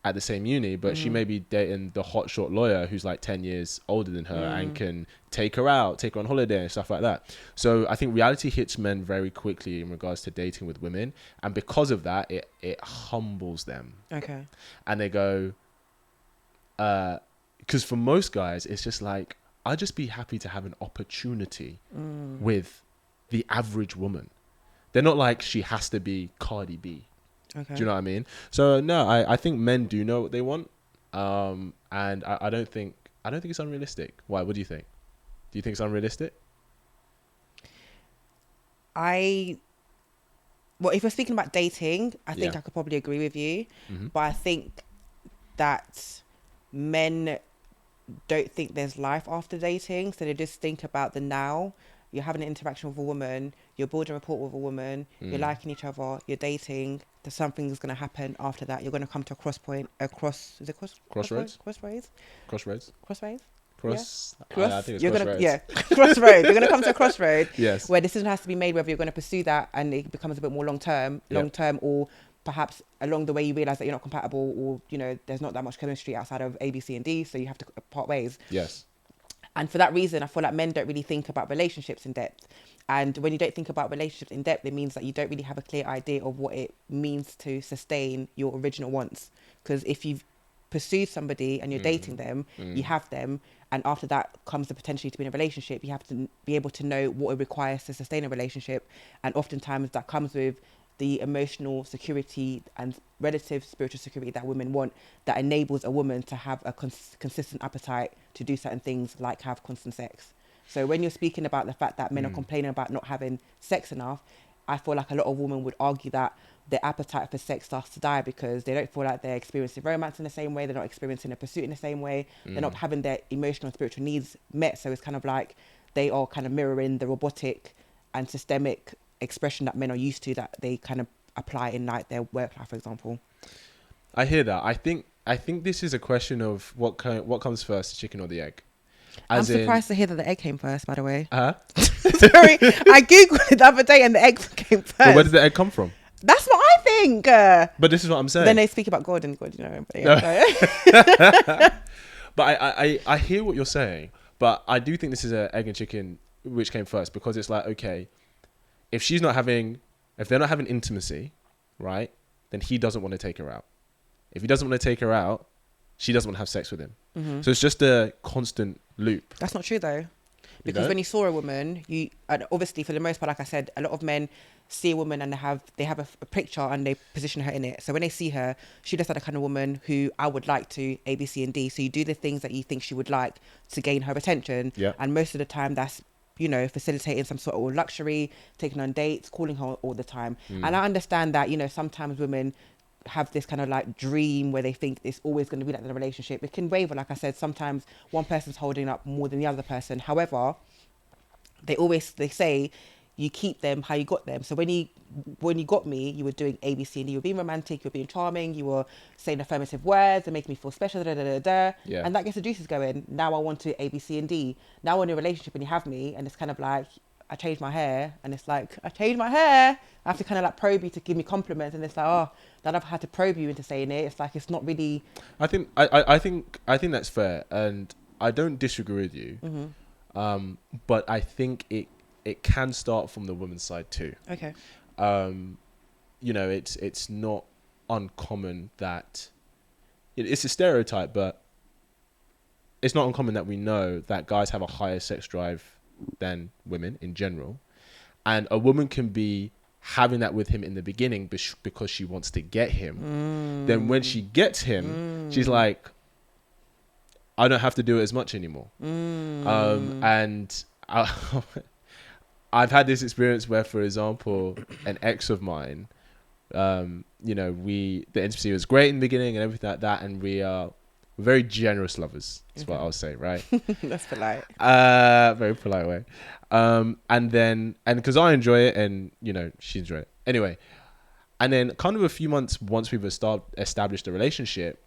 at the same uni, but she may be dating the hotshot lawyer who's like 10 years older than her and can take her on holiday and stuff like that. So I think reality hits men very quickly in regards to dating with women. And because of that, it humbles them. Okay. And they go, because for most guys, it's just like, I'd just be happy to have an opportunity with the average woman. They're not like, she has to be Cardi B. Okay. Do you know what I mean? So no, I think men do know what they want, and I don't think it's unrealistic. Why? What do you think? Do you think it's unrealistic? Well, if we're speaking about dating, I think I could probably agree with you, but I think that men don't think there's life after dating, so they just think about the now. You're having an interaction with a woman, you're building a rapport with a woman, you're liking each other, you're dating, there's something's going to happen after that. You're going to come to a crossroads? Crossroads? I think it's you're crossroads. Crossroads. You're going to come to a crossroad yes, where a decision has to be made whether you're going to pursue that and it becomes a bit more long term, or perhaps along the way you realize that you're not compatible, or, you know, there's not that much chemistry outside of A, B, C, and D, so you have to part ways. Yes. And for that reason, I feel like men don't really think about relationships in depth. And when you don't think about relationships in depth, it means that you don't really have a clear idea of what it means to sustain your original wants. Because if you've pursued somebody and you're dating them, you have them, and after that comes the potential to be in a relationship, you have to be able to know what it requires to sustain a relationship. And oftentimes that comes with the emotional security and relative spiritual security that women want, that enables a woman to have a consistent appetite to do certain things, like have constant sex. So when you're speaking about the fact that men are complaining about not having sex enough, I feel like a lot of women would argue that their appetite for sex starts to die because they don't feel like they're experiencing romance in the same way, they're not experiencing a pursuit in the same way, they're not having their emotional and spiritual needs met. So it's kind of like they are kind of mirroring the robotic and systemic expression that men are used to, that they kind of apply in like their work life, for example. I hear that. I think this is a question of what comes first, the chicken or the egg. I'm surprised to hear that the egg came first, by the way. Sorry, I googled it the other day and the egg came first. But where did the egg come from? That's what I think. But this is what I'm saying. Then they speak about God and God, you know. But, yeah, but I hear what you're saying, but I do think this is an egg and chicken which came first, because it's like, okay, if they're not having intimacy, right, then he doesn't want to take her out. If he doesn't want to take her out, she doesn't want to have sex with him. So it's just a constant loop. That's not true though. Because when you saw a woman, and obviously for the most part, like I said, a lot of men see a woman and they have a picture and they position her in it. So when they see her, she looks like the kind of woman who I would like to A, B, C, and D. So you do the things that you think she would like to gain her attention. Yeah. And most of the time that's, you know, facilitating some sort of luxury, taking on dates, calling her all the time. And I understand that, you know, sometimes women have this kind of like dream where they think it's always going to be like in a relationship. It can waver, like I said. Sometimes one person's holding up more than the other person. However, they say you keep them how you got them. So when you got me, you were doing A, B, C, and D. You were being romantic, you were being charming, you were saying affirmative words and making me feel special, Yeah. And that gets the juices going. Now I want to A, B, C, and D. Now we're in a relationship and you have me, and it's kind of like, I changed my hair, and it's like, I changed my hair. I have to kind of like probe you to give me compliments, and it's like, oh, that I've had to probe you into saying it. It's like, it's not really. I think that's fair, and I don't disagree with you. But I think it can start from the woman's side too. Okay. You know, it's not uncommon that it's a stereotype, but it's not uncommon that we know that guys have a higher sex drive than women in general, and a woman can be having that with him in the beginning because she wants to get him. Then when she gets him, she's like, I don't have to do it as much anymore. And I've had this experience where, for example, an ex of mine, you know, the intimacy was great in the beginning and everything like that, and we are very generous lovers, is what I'll say, right? That's polite. Very polite way. And because I enjoy it and, you know, she enjoyed it. Anyway, And then kind of a few months once we've established a relationship,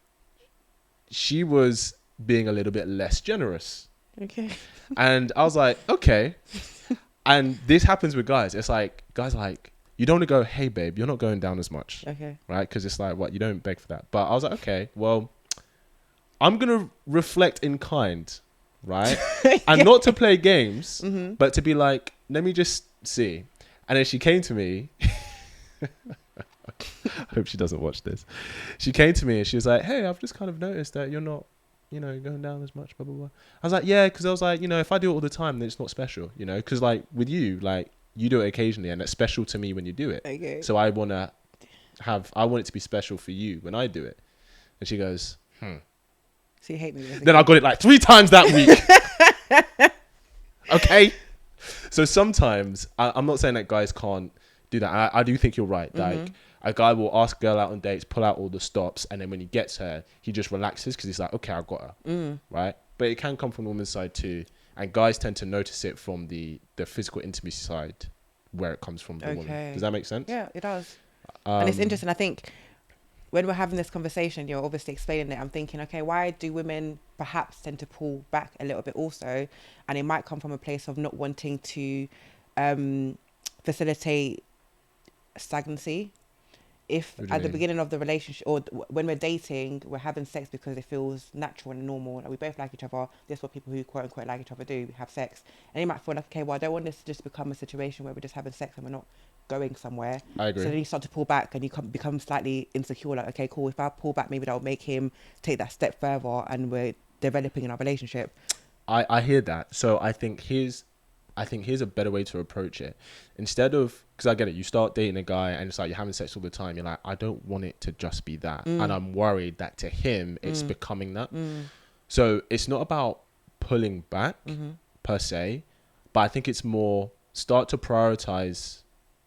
she was being a little bit less generous. Okay. And I was like, okay. And this happens with guys. It's like, guys are like, you don't want to go, hey, babe, you're not going down as much. Okay. Right? Because it's like, what? You don't beg for that. But I was like, okay, well, I'm going to reflect in kind, right? And not to play games, but to be like, let me just see. And then she came to me. I hope she doesn't watch this. She came to me and she was like, hey, I've just kind of noticed that you're not, going down as much, blah, blah, blah. I was like, yeah, because I was like, if I do it all the time, then it's not special, because like with you, like you do it occasionally and it's special to me when you do it. Okay. So I want it to be special for you when I do it. And she goes, So you hate me. Then I got it like 3 times that week. Okay. So sometimes I'm not saying that guys can't do that. I do think you're right. Like a guy will ask a girl out on dates, pull out all the stops, and then when he gets her, he just relaxes because he's like, okay, I got her. Right? But it can come from the woman's side too. And guys tend to notice it from the physical intimacy side where it comes from the woman. Does that make sense? Yeah, it does. And it's interesting. I think when we're having this conversation, you're obviously explaining it. I'm thinking, okay, why do women perhaps tend to pull back a little bit also? And it might come from a place of not wanting to facilitate stagnancy. If at the beginning of the relationship or when we're dating, we're having sex because it feels natural and normal, and we both like each other. This is what people who quote unquote like each other do. We have sex, and you might feel like, okay, well, I don't want this to just become a situation where we're just having sex and we're not going somewhere. I agree. So then you start to pull back and you become slightly insecure. Like, okay, cool. If I pull back, maybe that'll make him take that step further, and we're developing in our relationship. I hear that. So I think here's a better way to approach it. Instead of, because I get it, you start dating a guy and it's like you're having sex all the time. You're like, I don't want it to just be that. And I'm worried that to him, it's becoming that. So it's not about pulling back per se, but I think it's more start to prioritize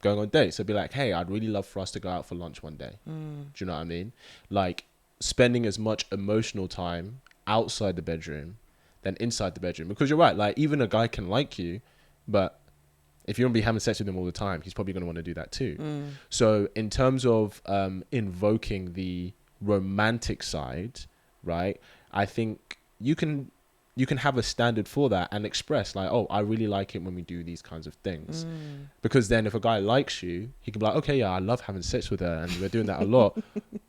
going on dates. So be like, hey, I'd really love for us to go out for lunch one day. Do you know what I mean? Like spending as much emotional time outside the bedroom than inside the bedroom. Because you're right, like even a guy can like you, but if you're going to be having sex with him all the time, he's probably going to want to do that too. So in terms of invoking the romantic side, right, I think you can have a standard for that and express like, oh, I really like it when we do these kinds of things. Because then if a guy likes you, he can be like, okay, yeah, I love having sex with her and we're doing that a lot.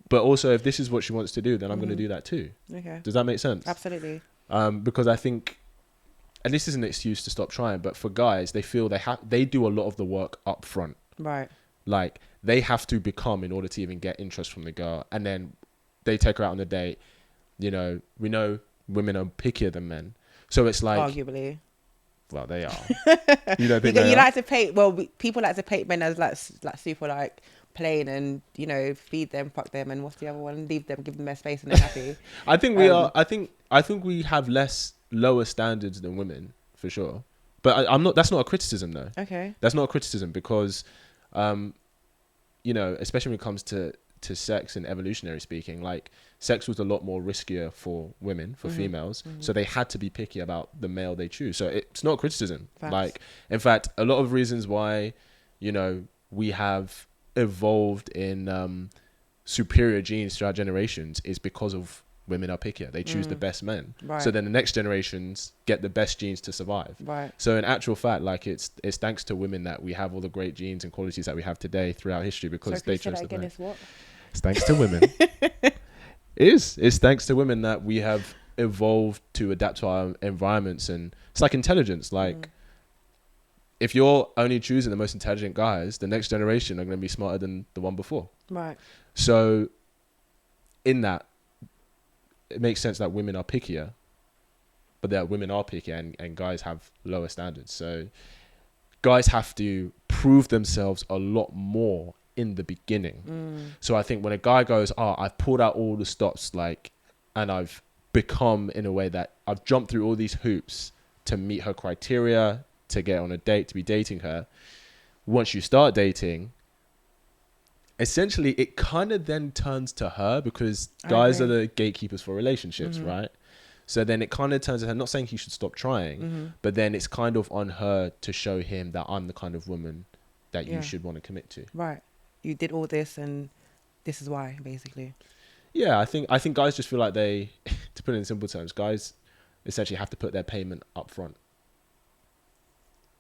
But also if this is what she wants to do, then I'm going to do that too. Okay. Does that make sense? Absolutely. Because I think, and this is an excuse to stop trying, but for guys, they feel they do a lot of the work up front. Right. Like they have to become in order to even get interest from the girl, and then they take her out on a date. We know women are pickier than men, so it's like arguably. Well, they are. You don't think you like to paint? Well, people like to paint men as like super like plain and feed them, fuck them, and what's the other one? Leave them, give them their space, and they're happy. I think we are. I think we have lower standards than women for sure. But I'm not. That's not a criticism though. Okay. That's not a criticism because, especially when it comes to sex and evolutionary speaking, like sex was a lot more riskier for women, for females. So they had to be picky about the male they choose. So it's not criticism. Facts. Like, in fact, a lot of reasons why, we have evolved in superior genes throughout generations is because of women are pickier. They choose the best men. Right. So then the next generations get the best genes to survive. Right. So in actual fact, like it's thanks to women that we have all the great genes and qualities that we have today throughout history because they chose the best. It's thanks to women. It's thanks to women that we have evolved to adapt to our environments, and it's like intelligence. Like if you're only choosing the most intelligent guys, the next generation are going to be smarter than the one before. Right. So in that, it makes sense that women are pickier, but that women are pickier and guys have lower standards. So guys have to prove themselves a lot more in the beginning. So I think when a guy goes, I've pulled out all the stops, and I've become in a way that I've jumped through all these hoops to meet her criteria, to get on a date, to be dating her. Once you start dating, essentially it kind of then turns to her because guys are the gatekeepers for relationships, right? So then it kind of turns to her, not saying he should stop trying, but then it's kind of on her to show him that I'm the kind of woman that you should want to commit to. Right. you did all this and this is why, basically. Yeah, I think guys just feel like they, to put it in simple terms, guys essentially have to put their payment up front.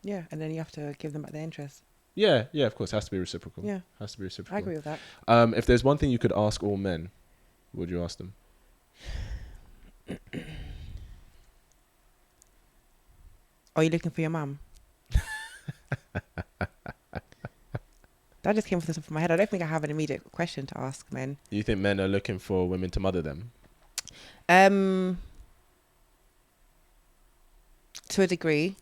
Yeah, and then you have to give them back their interest. Yeah, of course, it has to be reciprocal. Yeah, has to be reciprocal. I agree with that. If there's one thing you could ask all men, what would you ask them? Are you looking for your mum? That just came off the top of my head. I don't think I have an immediate question to ask men. You think men are looking for women to mother them? To a degree.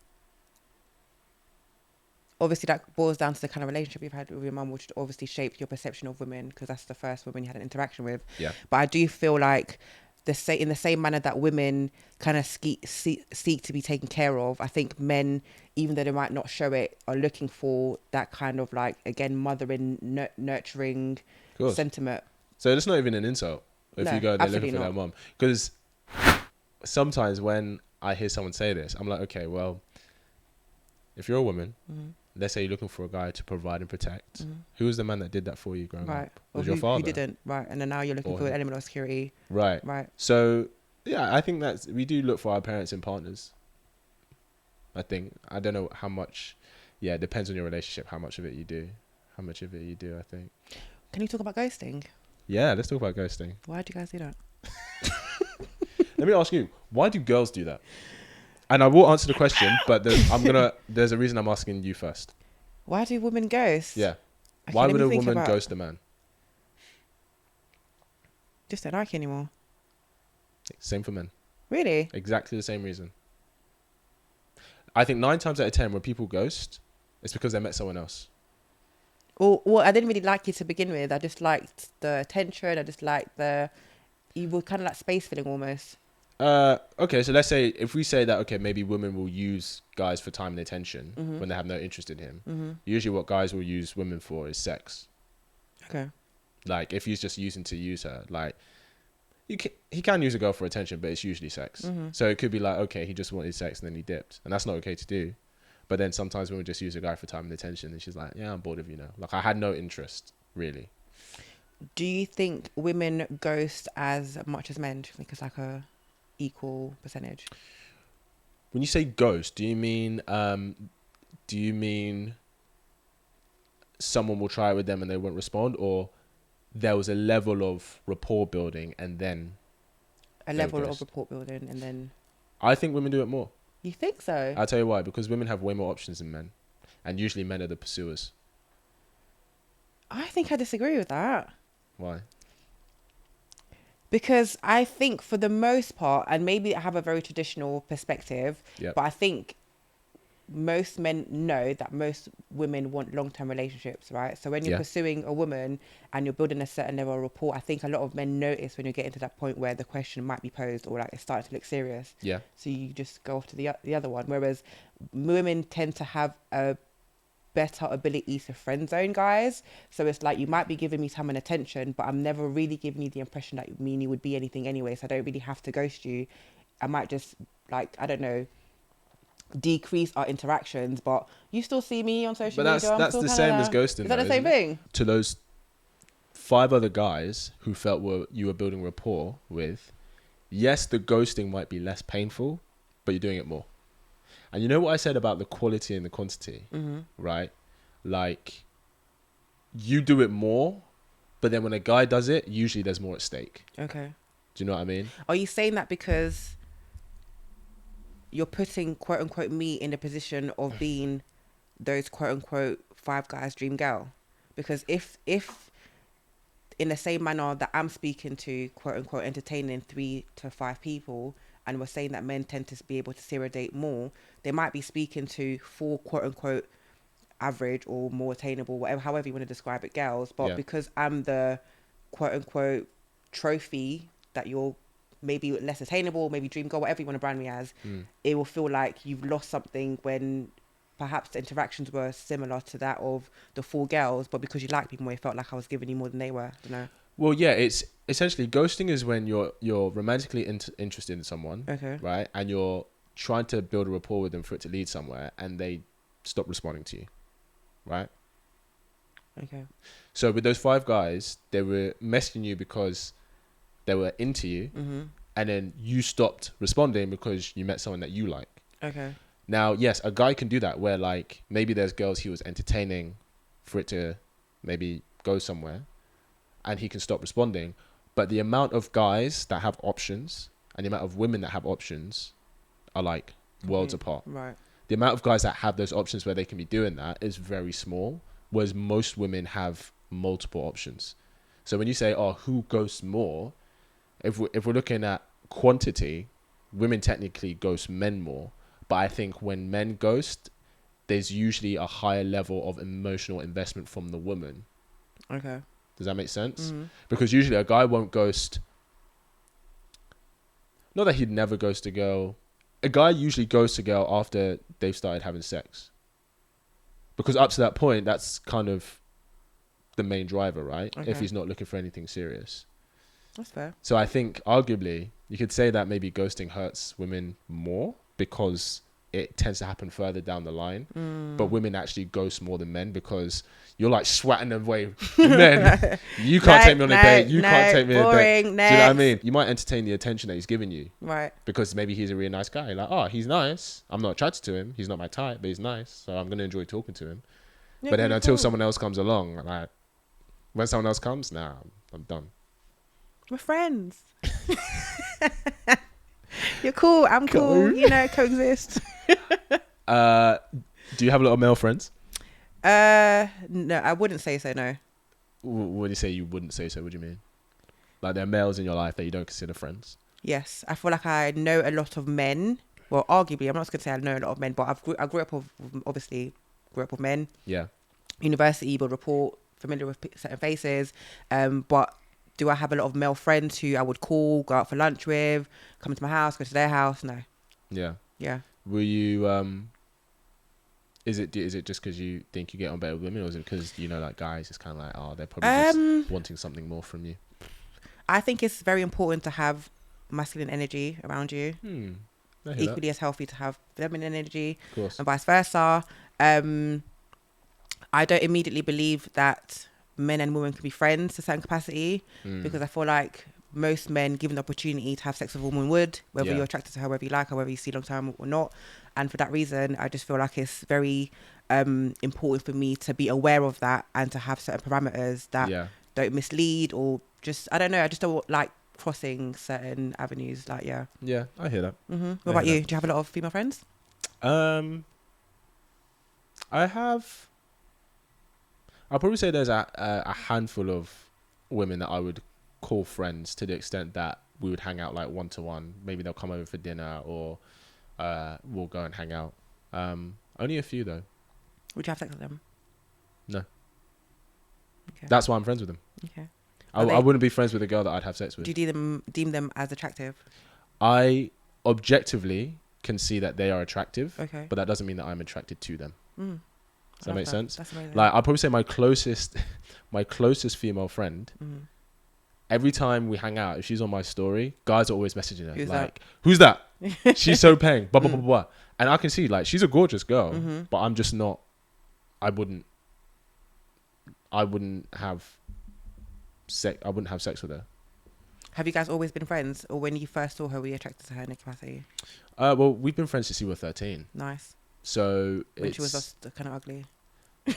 Obviously, that boils down to the kind of relationship you've had with your mum, which obviously shaped your perception of women, because that's the first woman you had an interaction with. Yeah. But I do feel like in the same manner that women kind of seek to be taken care of, I think men, even though they might not show it, are looking for that kind of like, again, mothering, nurturing sentiment. So it's not even an insult if you go and they're looking for their mum. Because sometimes when I hear someone say this, I'm like, okay, well, if you're a woman, let's say you're looking for a guy to provide and protect. Who was the man that did that for you growing up? Was your father? Who didn't, right? And then now you're looking for an element of security. Right. So, yeah, I think that we do look for our parents and partners. I think. I don't know how much. Yeah, it depends on your relationship, how much of it you do. I think. Can you talk about ghosting? Yeah, let's talk about ghosting. Why do you guys do that? Let me ask you, why do girls do that? And I will answer the question, but there's a reason I'm asking you first. Why do women ghost? Yeah. Okay, why would a woman ghost a man? Just don't like you anymore. Same for men. Really? Exactly the same reason. I think 9 times out of 10 when people ghost, it's because they met someone else. Well, I didn't really like you to begin with. I just liked the attention. I just liked you were kind of like space filling almost. Okay, so let's say if we say that, okay, maybe women will use guys for time and attention when they have no interest in him. Usually what guys will use women for is sex. Okay. Like if he's just using to use her, like he can use a girl for attention, but it's usually sex. So it could be like, okay, he just wanted sex and then he dipped, and that's not okay to do. But then sometimes women just use a guy for time and attention, and she's like, yeah, I'm bored of you now. Like I had no interest really. Do you think women ghost as much as men? Do you think it's like a equal percentage? When you say ghost, do you mean someone will try it with them and they won't respond, or there was a level of rapport building and then a level of rapport building and then? I think women do it more. You think so? I'll tell you why. Because women have way more options than men, and usually men are the pursuers. I think I disagree with that. Why? Because I think for the most part, and maybe I have a very traditional perspective, but I think most men know that most women want long-term relationships, right? So when you're pursuing a woman and you're building a certain level of rapport, I think a lot of men notice when you're getting to that point where the question might be posed or like it's starting to look serious. Yeah. So you just go off to the other one. Whereas women tend to have a better ability to friend zone guys. So it's like, you might be giving me time and attention, but I'm never really giving you the impression that me and you would be anything anyway. So I don't really have to ghost you. I might just like, I don't know, decrease our interactions, but you still see me on social media. But that's the same as ghosting. Is that the same thing? To those 5 other guys who felt you were building rapport with, yes, the ghosting might be less painful, but you're doing it more. And you know what I said about the quality and the quantity, right? Like, you do it more, but then when a guy does it, usually there's more at stake. Okay. Do you know what I mean? Are you saying that because you're putting quote unquote me in the position of being those quote unquote 5 guys dream girl? Because if in the same manner that I'm speaking to quote unquote entertaining 3 to 5 people, and we're saying that men tend to be able to serial date more, they might be speaking to 4 quote unquote average or more attainable, whatever, however you want to describe it, girls. But because I'm the quote unquote trophy that you're maybe less attainable, maybe dream girl, whatever you want to brand me as, it will feel like you've lost something when perhaps the interactions were similar to that of the 4 girls, but because you like me more, it felt like I was giving you more than they were. I don't know. Well, yeah, it's essentially ghosting is when you're romantically interested in someone, right? And you're trying to build a rapport with them for it to lead somewhere, and they stop responding to you, right? Okay. So with those 5 guys, they were messaging you because they were into you, and then you stopped responding because you met someone that you like. Okay. Now, yes, a guy can do that where like maybe there's girls he was entertaining for it to maybe go somewhere, and he can stop responding. But the amount of guys that have options and the amount of women that have options are like worlds apart. Right. The amount of guys that have those options where they can be doing that is very small, whereas most women have multiple options. So when you say, oh, who ghosts more? If we're looking at quantity, women technically ghost men more. But I think when men ghost, there's usually a higher level of emotional investment from the woman. Okay. Does that make sense? Because usually a guy won't ghost. Not that he'd never ghost a girl. A guy usually ghosts a girl after they've started having sex. Because up to that point, that's kind of the main driver, right? Okay. If he's not looking for anything serious. That's fair. So I think arguably you could say that maybe ghosting hurts women more because it tends to happen further down the line. But women actually ghost more than men because you're like swatting them away. Men, you can't take me on a date. You can't take me on a date. Do you know what I mean? You might entertain the attention that he's giving you. Right. Because maybe he's a really nice guy. Like, oh, he's nice. I'm not attracted to him. He's not my type, but he's nice. So I'm going to enjoy talking to him. Yeah, but then until someone else comes along, like, when someone else comes, nah, I'm done. We're friends. You're cool. I'm cool. You know, coexist. Do you have a lot of male friends? No, I wouldn't say so. No. When you say you wouldn't say so, what do you mean? Like there are males in your life that you don't consider friends? Yes, I feel like I know a lot of men. Well, arguably, I'm not going to say I know a lot of men, but I grew up with men. Yeah. University, will report, familiar with certain faces. But do I have a lot of male friends who I would call, go out for lunch with, come to my house, go to their house? No. Yeah. Yeah. Will you? Is it just because you think you get on better with women, or is it because you know, like guys, it's kind of like, oh, they're probably just wanting something more from you? I think it's very important to have masculine energy around you. Equally as healthy to have feminine energy, of course, and vice versa. I don't immediately believe that men and women can be friends to a certain capacity because I feel like most men, given the opportunity to have sex with a woman, would, whether you're attracted to her, whether you like her, whether you see long term or not. And for that reason, I just feel like it's very important for me to be aware of that and to have certain parameters that don't mislead or just, I don't know, I just don't like crossing certain avenues. Like, yeah, I hear that. What about you? Do you have a lot of female friends? I have. I'll probably say there's a handful of women that I would call friends to the extent that we would hang out like one-to-one. Maybe they'll come over for dinner or we'll go and hang out. Only a few though. Would you have sex with them? No. Okay. That's why I'm friends with them. Okay. I wouldn't be friends with a girl that I'd have sex with. Do you deem them as attractive? I objectively can see that they are attractive, okay, but that doesn't mean that I'm attracted to them. Does that make sense? That's amazing. Like, I'll probably say my closest female friend, every time we hang out, if she's on my story, guys are always messaging her. Who's that? She's so paying, blah, blah, blah, blah. And I can see, like, she's a gorgeous girl, but I'm just not, I wouldn't have sex with her. Have you guys always been friends? Or when you first saw her, were you attracted to her in a capacity? Well, we've been friends since we were 13. Nice. So when she was just kind of ugly.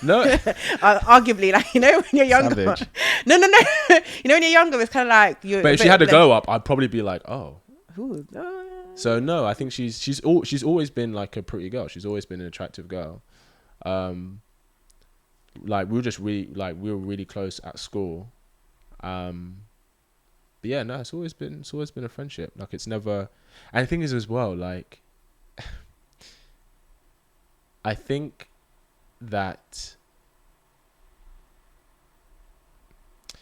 No. Arguably, like, you know, when you're younger. Savage. No. You know, when you're younger, it's kind of like you're. But if she had a glow up, I'd probably be like, oh. Ooh, So no, I think she's always been like a pretty girl. She's always been an attractive girl. Like we were really close at school. But yeah, no, it's always been a friendship. Like, it's never. And the thing is as well, like, I think that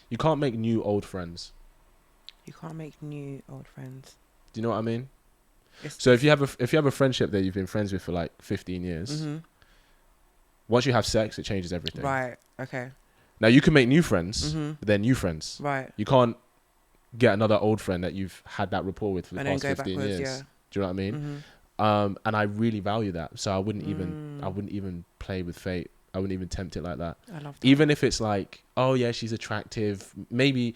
you can't make new old friends. You can't make new old friends. Do you know what I mean? So if you have a friendship that you've been friends with for like 15 years, once you have sex, it changes everything. Right. Okay. Now you can make new friends, but they're new friends. Right. You can't get another old friend that you've had that rapport with for the past 15 years. Yeah. Do you know what I mean? And I really value that. So I wouldn't even play with fate I wouldn't even tempt it like that. I love that. Even if it's like, oh yeah, she's attractive. Maybe,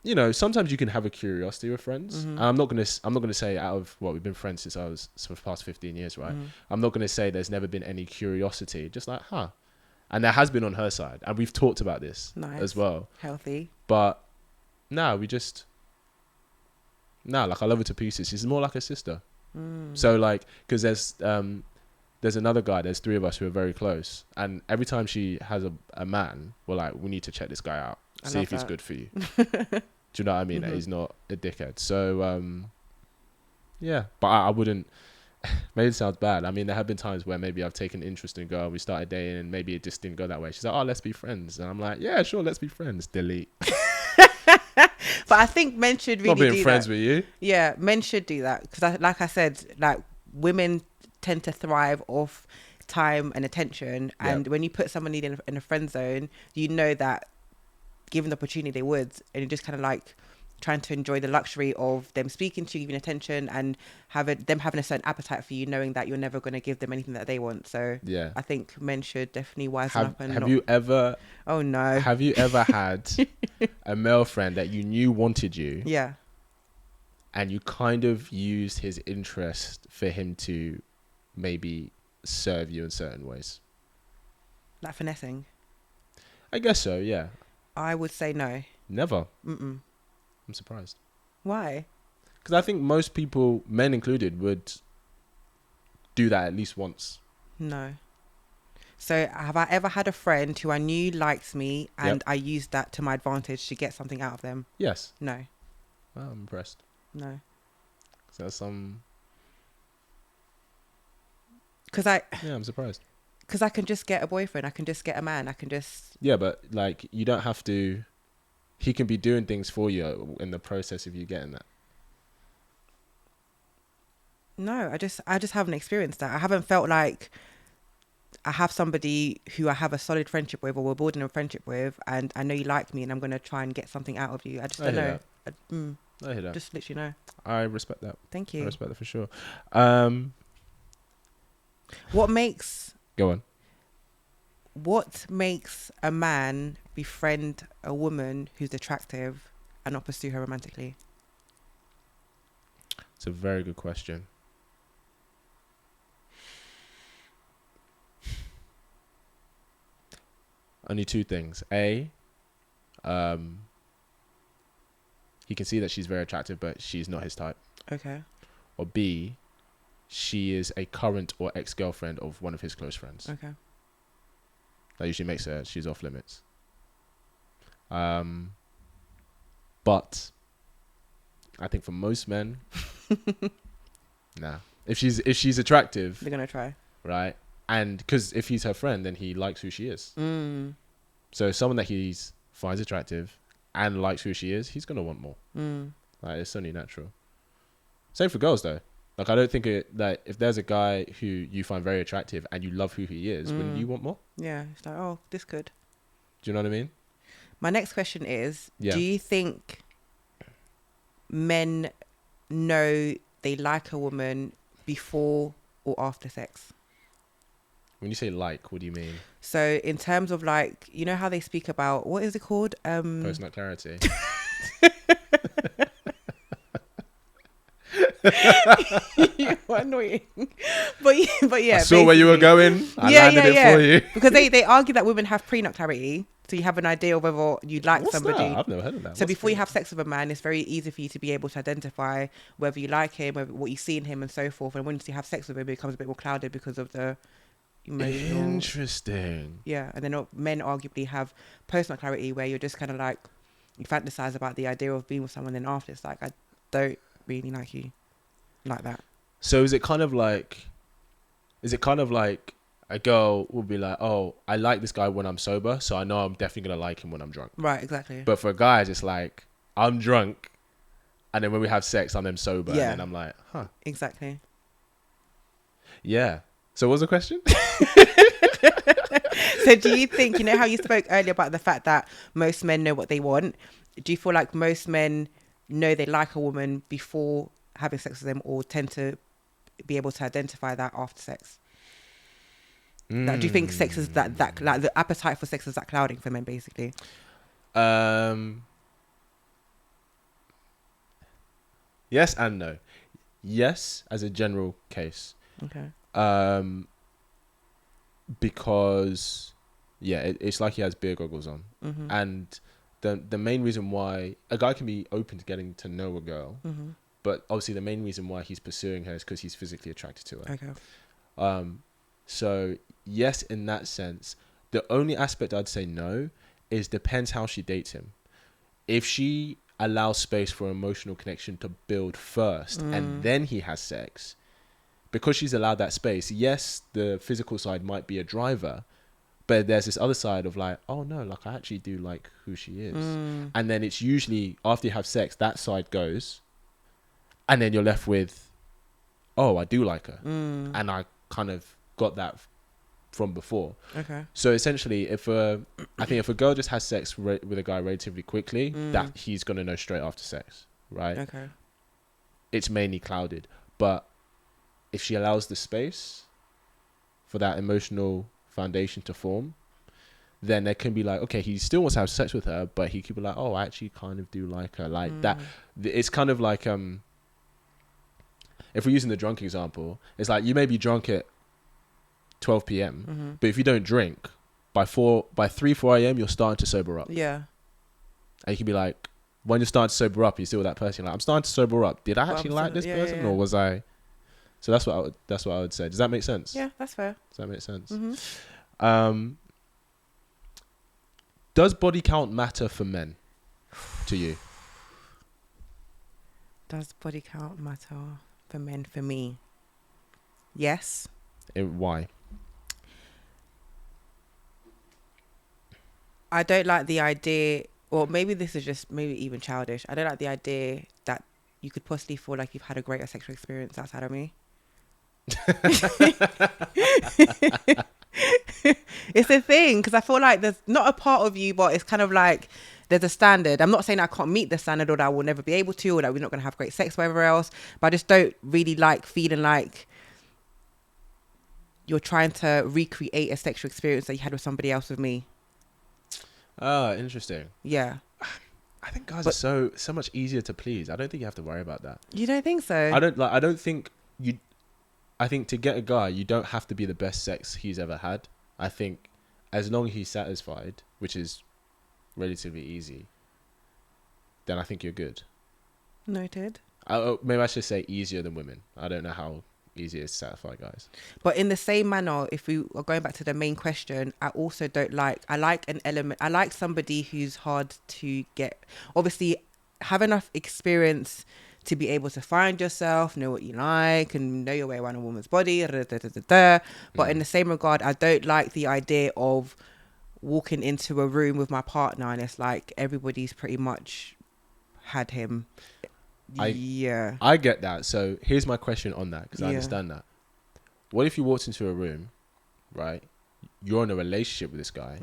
you know, sometimes you can have a curiosity with friends. Mm-hmm. I'm not gonna say out of what we've been friends since I was for the past 15 years, right? Mm-hmm. I'm not gonna say there's never been any curiosity. Just like, and there has been on her side, and we've talked about this as well. Healthy. But like I love her to pieces. She's more like a sister. So like, because there's another guy. There's 3 of us who are very close, and every time she has a man, we're like, we need to check this guy out, see if he's good for you. Do you know what I mean? That he's not a dickhead. So yeah, but I wouldn't. Maybe it sounds bad. I mean, there have been times where maybe I've taken interest in a girl, we started dating, and maybe it just didn't go that way. She's like, oh, let's be friends, and I'm like, yeah, sure, let's be friends. Delete. But I think men should really not being do friends that. with you. Yeah, men should do that because, like I said, like women tend to thrive off time and attention, and when you put somebody in a friend zone, you know that given the opportunity they would, and you're just kind of like trying to enjoy the luxury of them speaking to you, giving attention, and them having a certain appetite for you, knowing that you're never going to give them anything that they want. So yeah, I think men should definitely wisen up. And have you ever? Oh no. Have you ever had a male friend that you knew wanted you? Yeah. And you kind of used his interest for him to maybe serve you in certain ways? Like finessing? I guess so, yeah. I would say no. Never? I'm surprised. Why? Because I think most people, men included, would do that at least once. No. So have I ever had a friend who I knew likes me and I used that to my advantage to get something out of them? Yes. No. Oh, I'm impressed. No. So some... I'm surprised. Because I can just get a boyfriend. I can just get a man. I can just... Yeah, but like, you don't have to... He can be doing things for you in the process of you getting that. No, I just haven't experienced that. I haven't felt like I have somebody who I have a solid friendship with, or we're building a friendship with, and I know you like me and I'm going to try and get something out of you. I just don't know. I hear that. Just literally know. I respect that. Thank you. I respect that for sure. What makes... Go on. What makes a man befriend a woman who's attractive and not pursue her romantically? It's a very good question. Only 2 things. A, he can see that she's very attractive, but she's not his type. Okay. Or B, she is a current or ex-girlfriend of one of his close friends. Okay. That usually makes her, she's off limits. But I think for most men, nah. If she's attractive, they're gonna try, right? And because if he's her friend, then he likes who she is. So someone that he finds attractive and likes who she is, he's gonna want more. Like, it's only natural. Same for girls though. Like, I don't think that if there's a guy who you find very attractive and you love who he is, wouldn't you want more? Yeah, it's like, oh, this could. Do you know what I mean? My next question is, do you think men know they like a woman before or after sex? When you say like, what do you mean? So in terms of, like, you know how they speak about, what is it called? Post-nut clarity. You're annoying. But yeah. I saw where you were going. I landed it for you. Because they argue that women have prenuptial clarity. So you have an idea of whether you like somebody. That? I've never heard of that. So before you have sex with a man, it's very easy for you to be able to identify whether you like him, what you see in him and so forth. And once you have sex with him, it becomes a bit more clouded because of the emotional... Interesting. Yeah. And then men arguably have post-nut clarity, where you're just kind of like, you fantasize about the idea of being with someone, then after it's like, I don't really like you like that. So is it kind of like a girl will be like, oh, I like this guy when I'm sober, so I know I'm definitely going to like him when I'm drunk. Right, exactly. But for guys, it's like, I'm drunk, and then when we have sex, I'm then sober, and then I'm like, huh. Exactly. Yeah. So what was the question? So do you think, you know how you spoke earlier about the fact that most men know what they want? Do you feel like most men know they like a woman before having sex with them, or tend to be able to identify that after sex? Like, do you think sex is that like the appetite for sex is that clouding for men, basically? Yes and no. Yes, as a general case. Okay. Because it's like he has beer goggles on, and the main reason why a guy can be open to getting to know a girl, but obviously the main reason why he's pursuing her is because he's physically attracted to her. Okay. So yes, in that sense. The only aspect I'd say no is depends how she dates him. If she allows space for emotional connection to build first and then he has sex, because she's allowed that space, yes, the physical side might be a driver, but there's this other side of like, oh no, like I actually do like who she is. And then it's usually after you have sex, that side goes, and then you're left with, oh, I do like her. And I kind of got that from before. Okay. So essentially, I think if a girl just has sex with a guy relatively quickly, that he's going to know straight after sex, right? Okay. It's mainly clouded. But if she allows the space for that emotional foundation to form, then there can be like, okay, he still wants to have sex with her, but he could be like, oh, I actually kind of do like her. Like that. It's kind of like, if we're using the drunk example, it's like you may be drunk at 12 p.m. But if you don't drink, by 4 a.m. you're starting to sober up. Yeah. And you can be like, when you're starting to sober up, you're still with that person. You're like, I'm starting to sober up. Did I actually like this person, or was I? So that's what I would say. Does that make sense? Yeah, that's fair. Does that make sense? Does body count matter for men to you? Does body count matter for men? For me, yes. Why? I don't like the idea, or maybe this is just maybe even childish. I don't like the idea that you could possibly feel like you've had a greater sexual experience outside of me. It's a thing, because I feel like there's not a part of you, but it's kind of like there's a standard. I'm not saying I can't meet the standard, or that I will never be able to, or that we're not going to have great sex, whatever else, but I just don't really like feeling like you're trying to recreate a sexual experience that you had with somebody else with me. Ah, interesting. Yeah. I think guys are so much easier to please. I don't think you have to worry about that. You don't think so? I think to get a guy, you don't have to be the best sex he's ever had. I think as long as he's satisfied, which is relatively easy, then I think you're good. Noted. Maybe I should say easier than women. I don't know how easy it is to satisfy guys. But in the same manner, if we are going back to the main question, I also don't like, I like somebody who's hard to get, obviously have enough experience to be able to find yourself, know what you like, and know your way around a woman's body. But in the same regard, I don't like the idea of walking into a room with my partner and it's like everybody's pretty much had him. I get that. So here's my question on that, because I understand that. What if you walked into a room, right? You're in a relationship with this guy,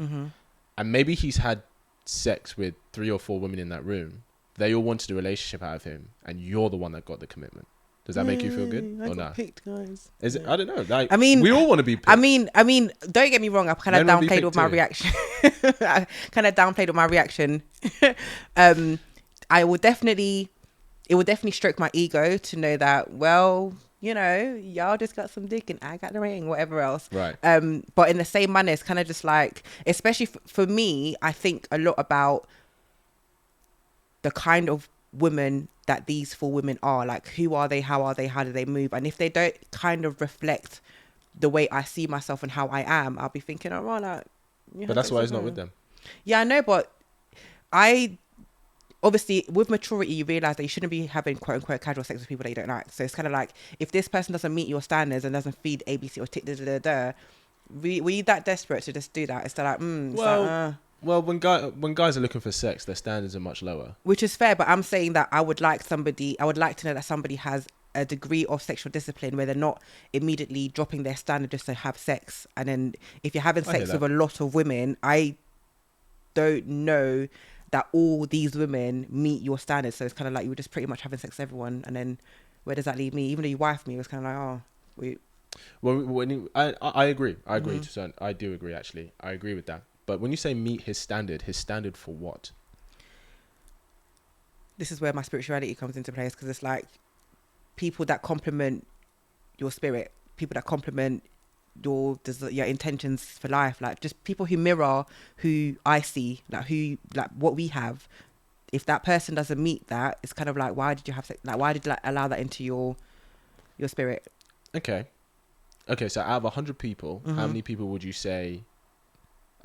and maybe he's had sex with 3 or 4 women in that room. They all wanted a relationship out of him, and you're the one that got the commitment. Does that make you feel good or not? Picked, guys. Is it? I don't know. Like, I mean, we all want to be picked. I mean, don't get me wrong. I've kind of downplayed with my reaction. I kind of downplayed with my reaction. It would definitely stroke my ego to know that, well, you know, y'all just got some dick and I got the ring, whatever else. Right. But in the same manner, it's kind of just like, especially for me, I think a lot about the kind of women that these 4 women are. Like, who are they? How are they? How do they move? And if they don't kind of reflect the way I see myself and how I am, I'll be thinking, oh, well, like, but that's why he's not with them. Yeah, I know, but obviously, with maturity, you realize that you shouldn't be having quote unquote casual sex with people that you don't like. So it's kind of like, if this person doesn't meet your standards and doesn't feed ABC or tick were you that desperate to just do that? It's like, well, when guys are looking for sex, their standards are much lower. Which is fair, but I'm saying that I would like to know that somebody has a degree of sexual discipline where they're not immediately dropping their standard just to have sex. And then if you're having sex with a lot of women, I don't know that all these women meet your standards. So it's kind of like you were just pretty much having sex with everyone. And then where does that leave me? Even though you wife me, it was kind of like, Well, I agree. I agree to certain. I do agree, actually. I agree with that. But when you say meet his standard for what? This is where my spirituality comes into place, because it's like people that complement your spirit, people that complement your intentions for life, like just people who mirror who I see, like what we have. If that person doesn't meet that, it's kind of like, why did you have sex? Like, why did you allow that into your spirit? Okay. So out of 100 people, how many people would you say?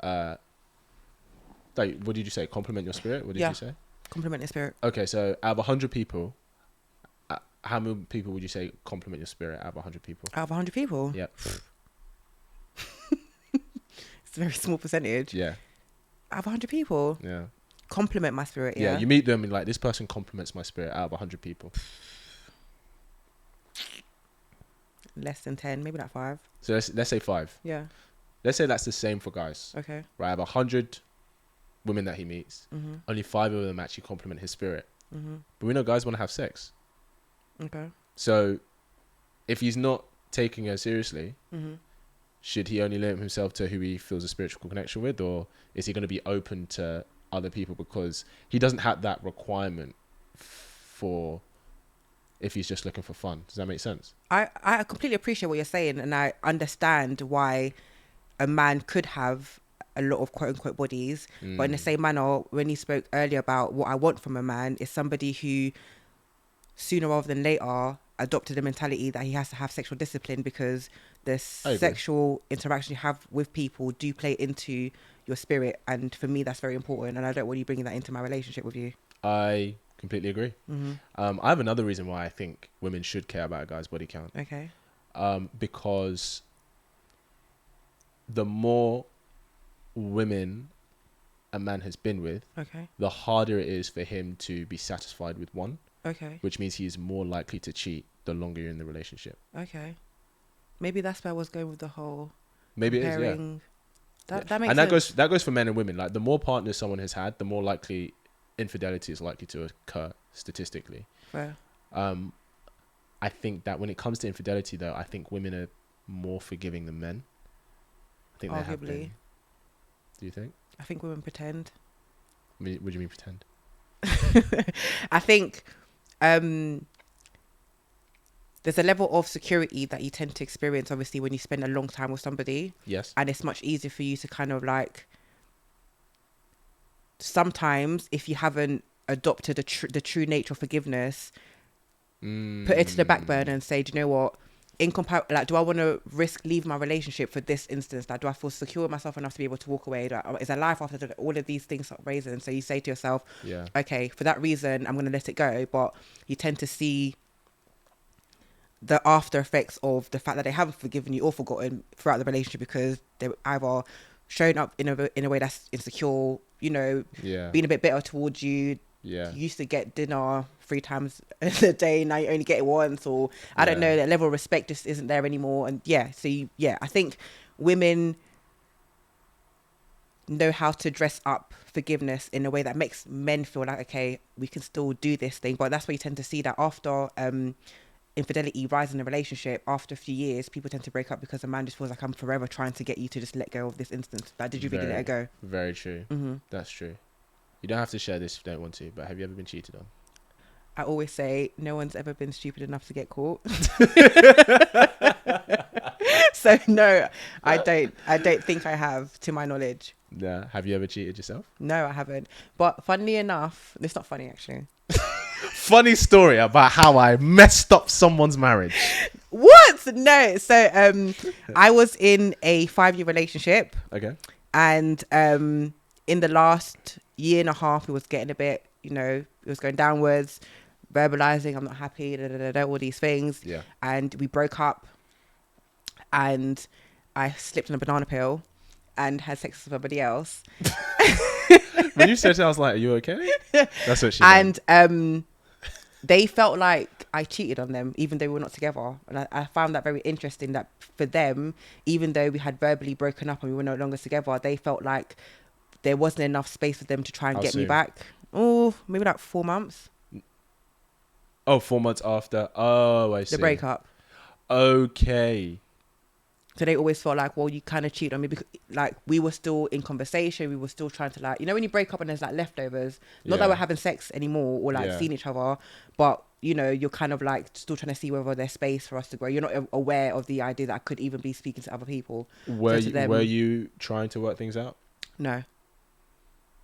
Like, what did you say? Complement your spirit? What did you say? Complement your spirit. Okay, so out of 100 people, how many people would you say complement your spirit out of 100 people? Out of 100 people? Yeah. It's a very small percentage. Yeah. Out of 100 people? Yeah. Complement my spirit, yeah. You meet them and like, this person complements my spirit out of 100 people. Less than 10, maybe like 5. So let's say 5. Yeah. Let's say that's the same for guys. Okay. Right, out of 100 women that he meets, only 5 of them actually complement his spirit. But we know guys want to have sex. Okay. So if he's not taking her seriously, should he only limit himself to who he feels a spiritual connection with, or is he going to be open to other people because he doesn't have that requirement for if he's just looking for fun? Does that make sense? I completely appreciate what you're saying, and I understand why a man could have a lot of quote unquote bodies, but in the same manner, when you spoke earlier about what I want from a man is somebody who sooner rather than later adopted a mentality that he has to have sexual discipline, because the sexual interaction you have with people do play into your spirit, and for me that's very important, and I don't want you bringing that into my relationship with you. I completely agree. I have another reason why I think women should care about a guy's body count. Okay. Because the more women a man has been with, the harder it is for him to be satisfied with one. Okay. Which means he is more likely to cheat the longer you're in the relationship. Okay. Maybe that's where I was going with the whole. Maybe it is, yeah. That makes sense. And that goes for men and women. Like, the more partners someone has had, the more likely infidelity is likely to occur statistically. Fair. I think that when it comes to infidelity, though, I think women are more forgiving than men. I think they have been. Do you think? I think women pretend. What do you mean pretend? I think there's a level of security that you tend to experience, obviously, when you spend a long time with somebody. Yes. And it's much easier for you to kind of like, sometimes if you haven't adopted the true nature of forgiveness, put it to the back burner and say, do you know what? Like, do I want to risk leaving my relationship for this instance? Like, do I feel secure with myself enough to be able to walk away? Is there life after all of these things raising? So you say to yourself, okay, for that reason, I'm going to let it go. But you tend to see the after effects of the fact that they haven't forgiven you or forgotten throughout the relationship, because they either showing up in a way that's insecure, being a bit bitter towards you. You used to get dinner 3 times a day, now you only get it once, or I don't know, that level of respect just isn't there anymore. And I think women know how to dress up forgiveness in a way that makes men feel like, okay, we can still do this thing. But that's why you tend to see that after infidelity rises in a relationship, after a few years, people tend to break up because a man just feels like, I'm forever trying to get you to just let go of this instance. Like, did you really let it go? Very true. That's true. You don't have to share this if you don't want to, but have you ever been cheated on? I always say no one's ever been stupid enough to get caught. So no, I don't think I have, to my knowledge. Yeah. Have you ever cheated yourself? No, I haven't. But funnily enough, it's not funny actually. Funny story about how I messed up someone's marriage. What? No. So I was in a 5-year relationship. Okay. And in the last year and a half, it was getting a bit, it was going downwards, verbalizing, I'm not happy, all these things. Yeah. And we broke up, and I slipped on a banana peel and had sex with somebody else. When you said it, I was like, are you okay? That's what she meant. And they felt like I cheated on them, even though we were not together. And I found that very interesting, that for them, even though we had verbally broken up and we were no longer together, they felt like there wasn't enough space for them to try and get me back. Oh, maybe like 4 months. Oh, 4 months after. Oh, I see. The breakup. Okay. So they always felt like, well, you kind of cheated on me because like we were still in conversation. We were still trying to like, you know, when you break up and there's like leftovers, not that we're having sex anymore or like seeing each other, but you know, you're kind of like still trying to see whether there's space for us to grow. You're not aware of the idea that I could even be speaking to other people. Were you trying to work things out? No.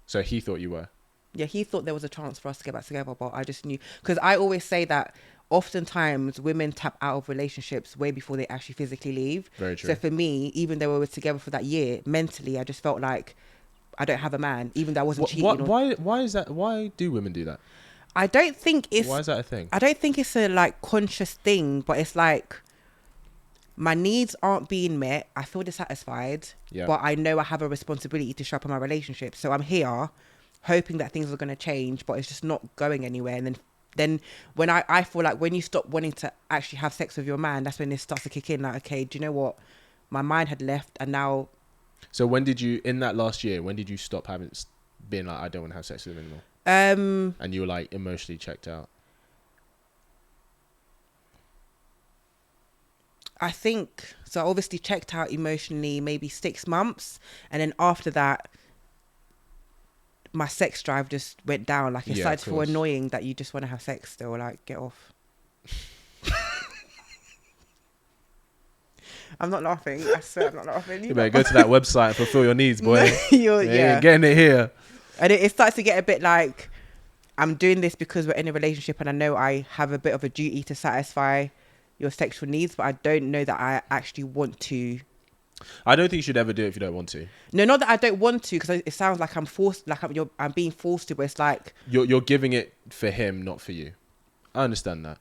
So he thought you were? Yeah, he thought there was a chance for us to get back together, but I just knew, because I always say that oftentimes women tap out of relationships way before they actually physically leave. Very true. So for me, even though we were together for that year, mentally I just felt like I don't have a man, even though I wasn't cheating. Why is that? Why do women do that? I don't think it's... Why is that a thing? I don't think it's a like conscious thing, but it's like my needs aren't being met. I feel dissatisfied, but I know I have a responsibility to show up in my relationship. So I'm here hoping that things are going to change, but it's just not going anywhere. And then when I feel like when you stop wanting to actually have sex with your man, that's when this starts to kick in. Like, okay, do you know what? My mind had left and now... So when did you, in that last year, when did you stop being like, I don't want to have sex with him anymore? And you were like emotionally checked out? I think, so I obviously checked out emotionally maybe 6 months. And then after that, my sex drive just went down. Like it started to feel annoying that you just want to have sex still. Like, get off. I'm not laughing. I swear I'm not laughing. You better go to that website and fulfill your needs, boy. You're getting it here. And it starts to get a bit like, I'm doing this because we're in a relationship and I know I have a bit of a duty to satisfy your sexual needs, but I don't know that I actually want to. I don't think you should ever do it if you don't want to. No, not that I don't want to, because it sounds like I'm forced, like I'm being forced to, but it's like... You're giving it for him, not for you. I understand that.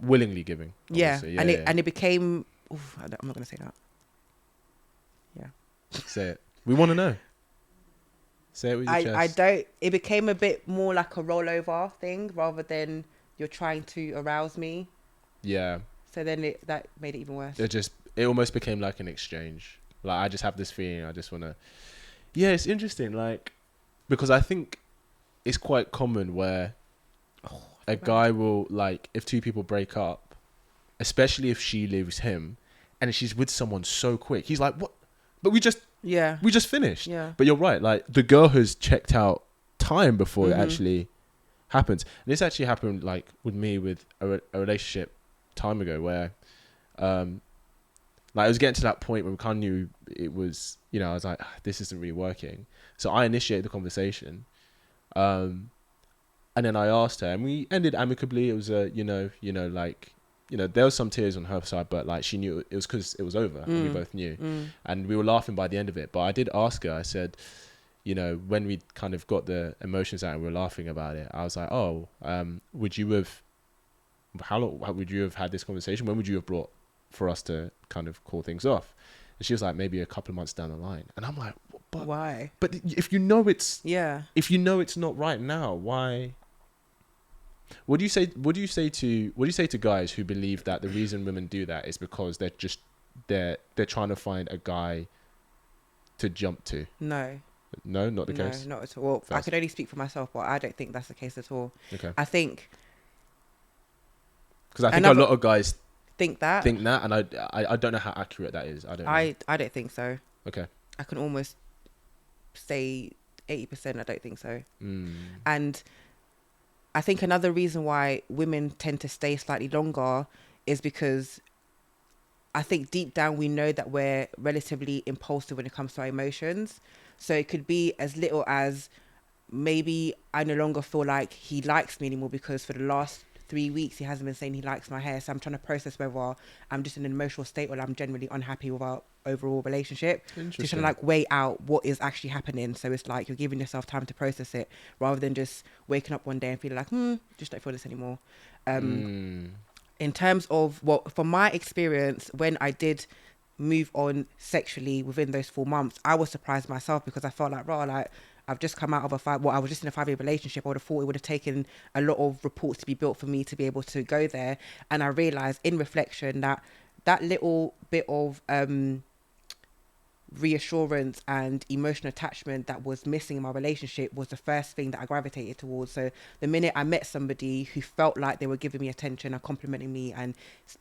Willingly giving. Yeah, and it became... Oof, I'm not going to say that. Yeah. Say it. We want to know. Say it with your chest. I don't... It became a bit more like a rollover thing, rather than you're trying to arouse me. Yeah. So then that made it even worse. It almost became like an exchange. Like, I just have this feeling, I just want to... Yeah, it's interesting, like, because I think it's quite common where a guy will, like, if two people break up, especially if she leaves him, and she's with someone so quick, he's like, what? But we just finished. Yeah. But you're right, like, the girl has checked out time before it actually happens. And this actually happened, like, with me with a relationship time ago where... like, it was getting to that point where we kind of knew it was, you know, I was like, this isn't really working. So I initiated the conversation. And then I asked her, and we ended amicably. It was there was some tears on her side, but like she knew it was because it was over. And we both knew. And we were laughing by the end of it. But I did ask her, I said, you know, when we kind of got the emotions out and we were laughing about it, I was like, how long would you have had this conversation? When would you have brought for us to kind of call things off? And she was like, maybe a couple of months down the line. And I'm like, but why? But if you know it's if you know it's not right now, why? What do you say to guys who believe that the reason women do that is because they're trying to find a guy to jump to? No, not the case. No, not at all. I could only speak for myself, but I don't think that's the case at all. Okay. I think because I think a lot of guys think that, and I don't know how accurate that is. I don't think so. Okay. I can almost say 80%. I don't think so. And I think another reason why women tend to stay slightly longer is because I think deep down we know that we're relatively impulsive when it comes to our emotions. So it could be as little as maybe I no longer feel like he likes me anymore because for the last 3 weeks he hasn't been saying he likes my hair. So I'm trying to process whether I'm just in an emotional state or I'm generally unhappy with our overall relationship. So you're trying to like weigh out what is actually happening. So it's like you're giving yourself time to process it rather than just waking up one day and feeling like, just don't feel this anymore. In terms of from my experience, when I did move on sexually within those 4 months, I was surprised myself because I felt like, I've just come out of I was just in a 5-year relationship. I would have thought it would have taken a lot of reports to be built for me to be able to go there. And I realized in reflection that little bit of reassurance and emotional attachment that was missing in my relationship was the first thing that I gravitated towards. So the minute I met somebody who felt like they were giving me attention and complimenting me and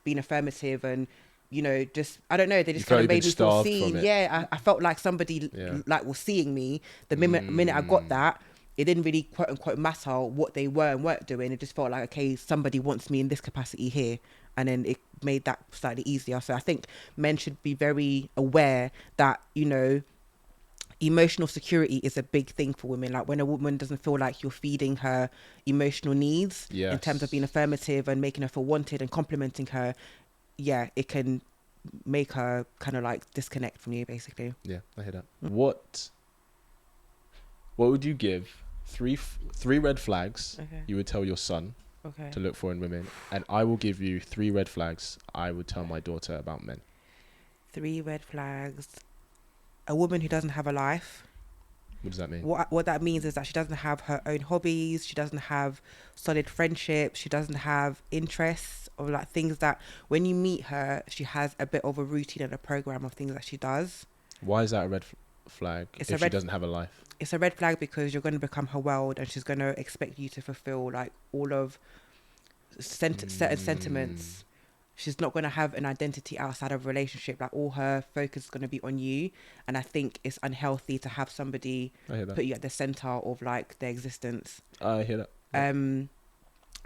being affirmative and just, I don't know, they just felt kind of you've made been me feel starved seen. from it. Yeah, I felt like somebody like was seeing me. The minute I got that, it didn't really quote unquote matter what they were and weren't doing. It just felt like, okay, somebody wants me in this capacity here. And then it made that slightly easier. So I think men should be very aware that, emotional security is a big thing for women. Like when a woman doesn't feel like you're feeding her emotional needs in terms of being affirmative and making her feel wanted and complimenting her, it can make her kind of like disconnect from you, basically. Yeah, I hear that. What would you give three red flags you would tell your son to look for in women, and I will give you 3 red flags I would tell my daughter about men. 3 red flags. A woman who doesn't have a life. What does that mean? What that means is that she doesn't have her own hobbies. She doesn't have solid friendships. She doesn't have interests or like things that when you meet her, she has a bit of a routine and a program of things that she does. Why is that a red flag if she doesn't have a life? It's a red flag because you're going to become her world and she's going to expect you to fulfill like all of certain sentiments. She's not going to have an identity outside of a relationship. Like all her focus is going to be on you. And I think it's unhealthy to have somebody put you at the center of like their existence. I hear that. Yeah.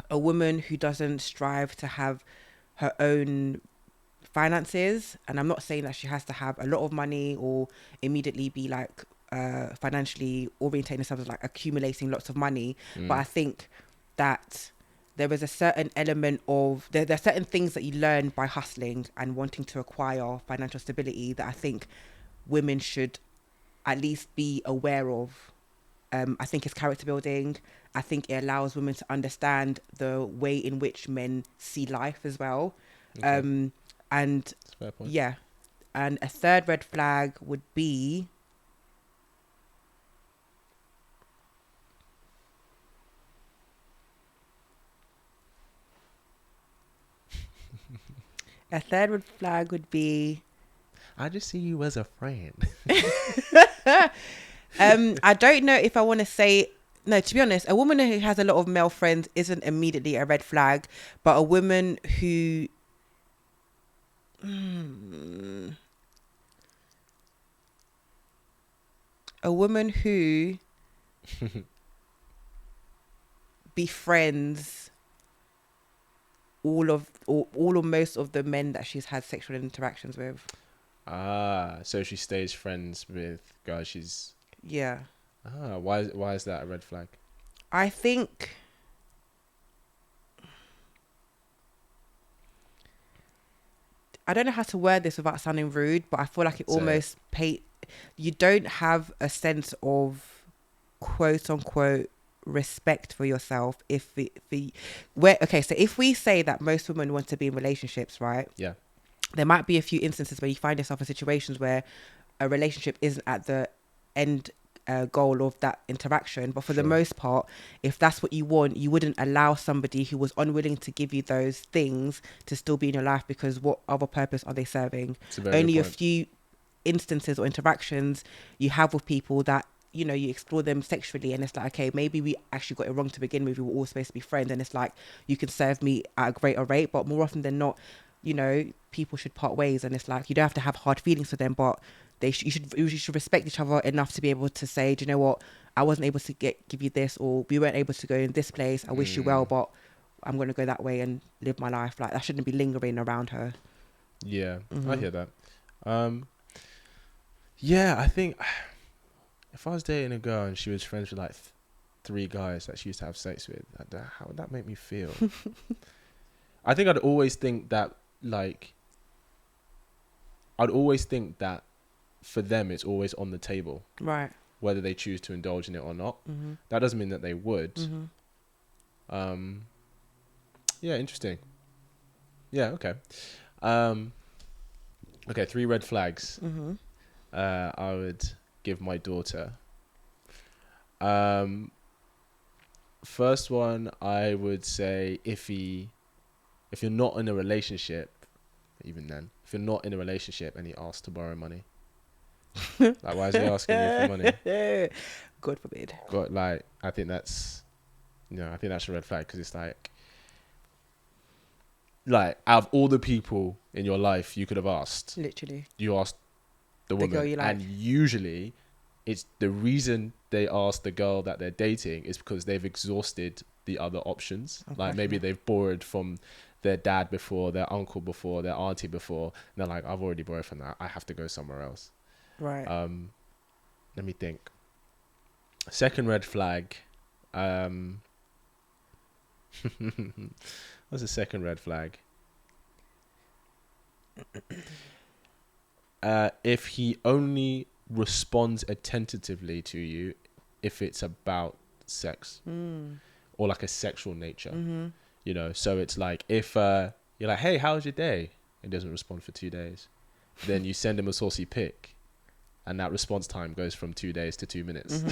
A woman who doesn't strive to have her own finances. And I'm not saying that she has to have a lot of money or immediately be like financially orientated in terms of like accumulating lots of money. But I think that there is a certain element of there are certain things that you learn by hustling and wanting to acquire financial stability that I think women should at least be aware of. I think it's character building. I think it allows women to understand the way in which men see life as well. And that's a fair point. Yeah, and a 3rd red flag would be I just see you as a friend. I don't know if I want to say no, to be honest, a woman who has a lot of male friends isn't immediately a red flag, but a woman who befriends all or most of the men that she's had sexual interactions with. So she stays friends with guys she's... Yeah. Why is that a red flag? I think I don't know how to word this without sounding rude, but I feel like you don't have a sense of quote unquote respect for yourself so if we say that most women want to be in relationships, right? Yeah. There might be a few instances where you find yourself in situations where a relationship isn't at the end goal of that interaction, but for the most part, if that's what you want, you wouldn't allow somebody who was unwilling to give you those things to still be in your life, because what other purpose are they serving? Only a few instances or interactions you have with people that you explore them sexually, and it's like, okay, maybe we actually got it wrong to begin with. We were all supposed to be friends, and it's like you can serve me at a greater rate, but more often than not, people should part ways, and it's like you don't have to have hard feelings for them, but you should respect each other enough to be able to say, do you know what, I wasn't able to give you this, or we weren't able to go in this place. I wish you well, but I'm going to go that way and live my life. Like, that shouldn't be lingering around her. Yeah, I hear that. Yeah, I think if I was dating a girl and she was friends with like 3 guys that she used to have sex with, how would that make me feel? I think I'd always think that for them it's always on the table, right? Whether they choose to indulge in it or not. That doesn't mean that they would. Yeah, interesting. Yeah, okay. Okay, 3 red flags I would give my daughter. First one, I would say if you're not in a relationship, even then, if you're not in a relationship and he asks to borrow money, like, why is he asking you for money? God forbid. I think that's a red flag, because it's like, like out of all the people in your life you could have asked, literally, you asked the woman, girl you like. and usually it's the reason they ask the girl that they're dating is because they've exhausted the other options. Like maybe they've borrowed from their dad before, their uncle before, their auntie before, and they're like, I've already borrowed from that, I have to go somewhere else. Right. Let me think. Second red flag. What's the second red flag? If he only responds attentively to you if it's about sex or like a sexual nature, you know. So it's like if you're like, hey, how's your day? He doesn't respond for 2 days, then you send him a saucy pic, and that response time goes from 2 days to 2 minutes.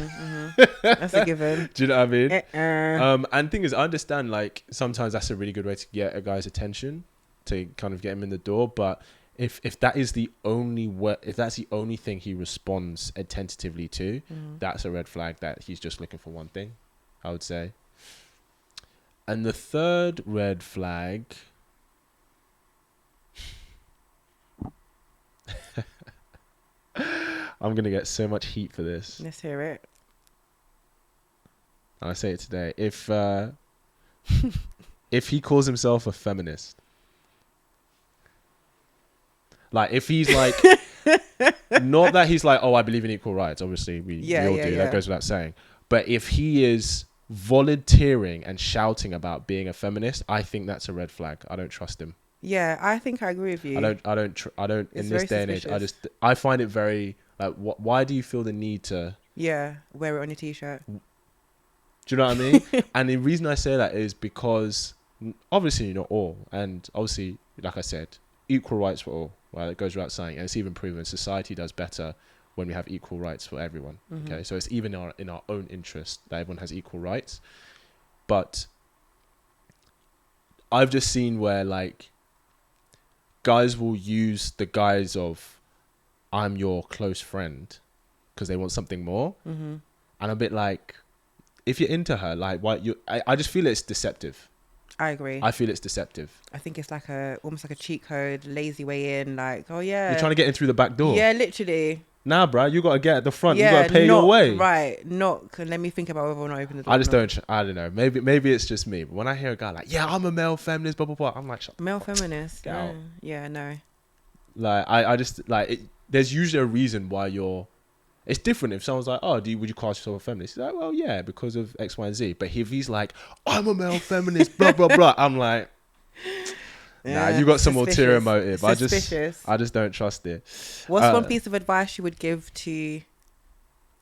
That's a given. Do you know what I mean? And thing is, I understand like sometimes that's a really good way to get a guy's attention, to kind of get him in the door. But if that is the only if that's the only thing he responds attentively to, that's a red flag that he's just looking for one thing, I would say. And the third red flag. I'm going to get so much heat for this. Let's hear it. I say it today. If he calls himself a feminist, like if he's like, not that he's like, oh, I believe in equal rights. Obviously, we all do. That goes without saying. But if he is volunteering and shouting about being a feminist, I think that's a red flag. I don't trust him. Yeah, I think I agree with you. I don't. In this day and age, I find it very like. Why do you feel the need to? Yeah, wear it on your t-shirt. Do you know what I mean? And the reason I say that is because obviously not all, and obviously, like I said, equal rights for all. Well, it goes without saying, and it's even proven society does better when we have equal rights for everyone. Okay, so it's even in our own interest that everyone has equal rights. But I've just seen where like guys will use the guise of I'm your close friend because they want something more, and I'm a bit like, if you're into her, like why you? I just feel it's deceptive. I agree. I feel it's deceptive. I think it's like almost like a cheat code, lazy way in. Like, oh yeah, you're trying to get in through the back door. Yeah, literally. Nah, bruh, you gotta get at the front. You gotta pay your way. Right, knock. Let me think about whether or not open the door. I don't know. Maybe it's just me. But when I hear a guy like, yeah, I'm a male feminist, blah blah blah, I'm like, shut male feminist. Get out. Yeah, no. Like I just like there's usually a reason why you're. It's different if someone's like, oh, would you class yourself a feminist? He's like, well, yeah, because of X, Y, and Z. But if he's like, I'm a male feminist, blah blah blah, I'm like, nah, you got some ulterior motive. Suspicious. I just don't trust it. What's one piece of advice you would give to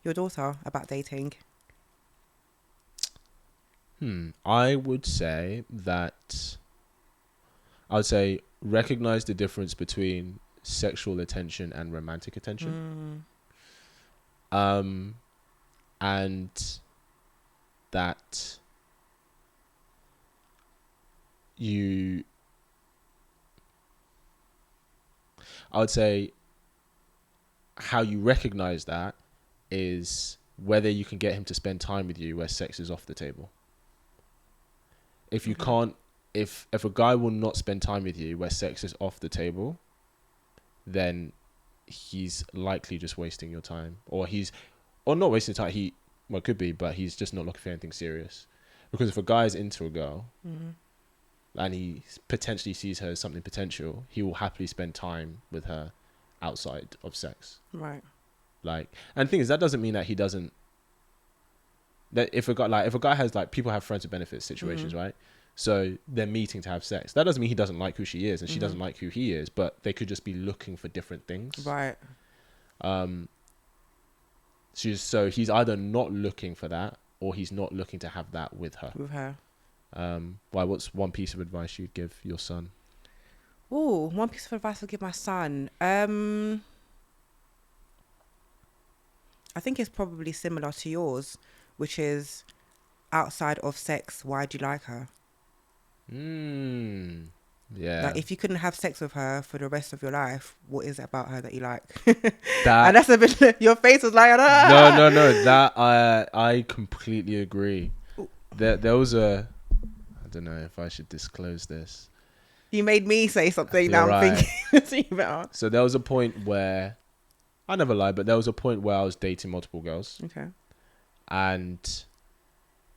your daughter about dating? I would say recognize the difference between sexual attention and romantic attention. And that I would say how you recognize that is whether you can get him to spend time with you where sex is off the table. If you can't, if a guy will not spend time with you where sex is off the table, then he's likely just wasting your time, or not wasting time. It could be, but he's just not looking for anything serious. Because if a guy is into a girl and he potentially sees her as something potential, he will happily spend time with her outside of sex. Right. Like, and the thing is, that doesn't mean that he doesn't. That if a guy has like, people have friends with benefits situations, right? So they're meeting to have sex. That doesn't mean he doesn't like who she is and she doesn't like who he is, but they could just be looking for different things. Right. So he's either not looking for that or he's not looking to have that with her. What's one piece of advice you'd give your son? Oh, one piece of advice I'll give my son. I think it's probably similar to yours, which is outside of sex, why do you like her? Yeah. Like, if you couldn't have sex with her for the rest of your life, what is it about her that you like? And that's a bit. Your face was like, no. That I completely agree. There was I don't know if I should disclose this. You made me say something. You're Now right. I'm thinking better. So there was a point where, I never lied, but there was a point where I was dating multiple girls. Okay. And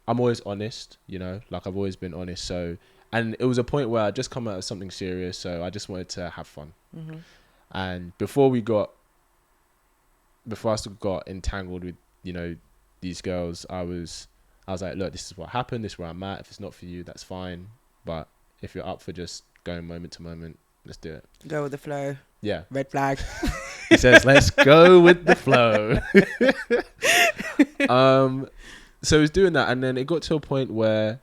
I'm always honest, you know, like I've always been honest. So, and it was a point where I just come out of something serious. So I just wanted to have fun. Mm-hmm. And before I still got entangled with, you know, these girls, I was like, look, this is what happened. This is where I'm at. If it's not for you, that's fine. But if you're up for just going moment to moment, let's do it. Go with the flow. Yeah. Red flag. He says, let's go with the flow. So I was doing that, and then it got to a point where,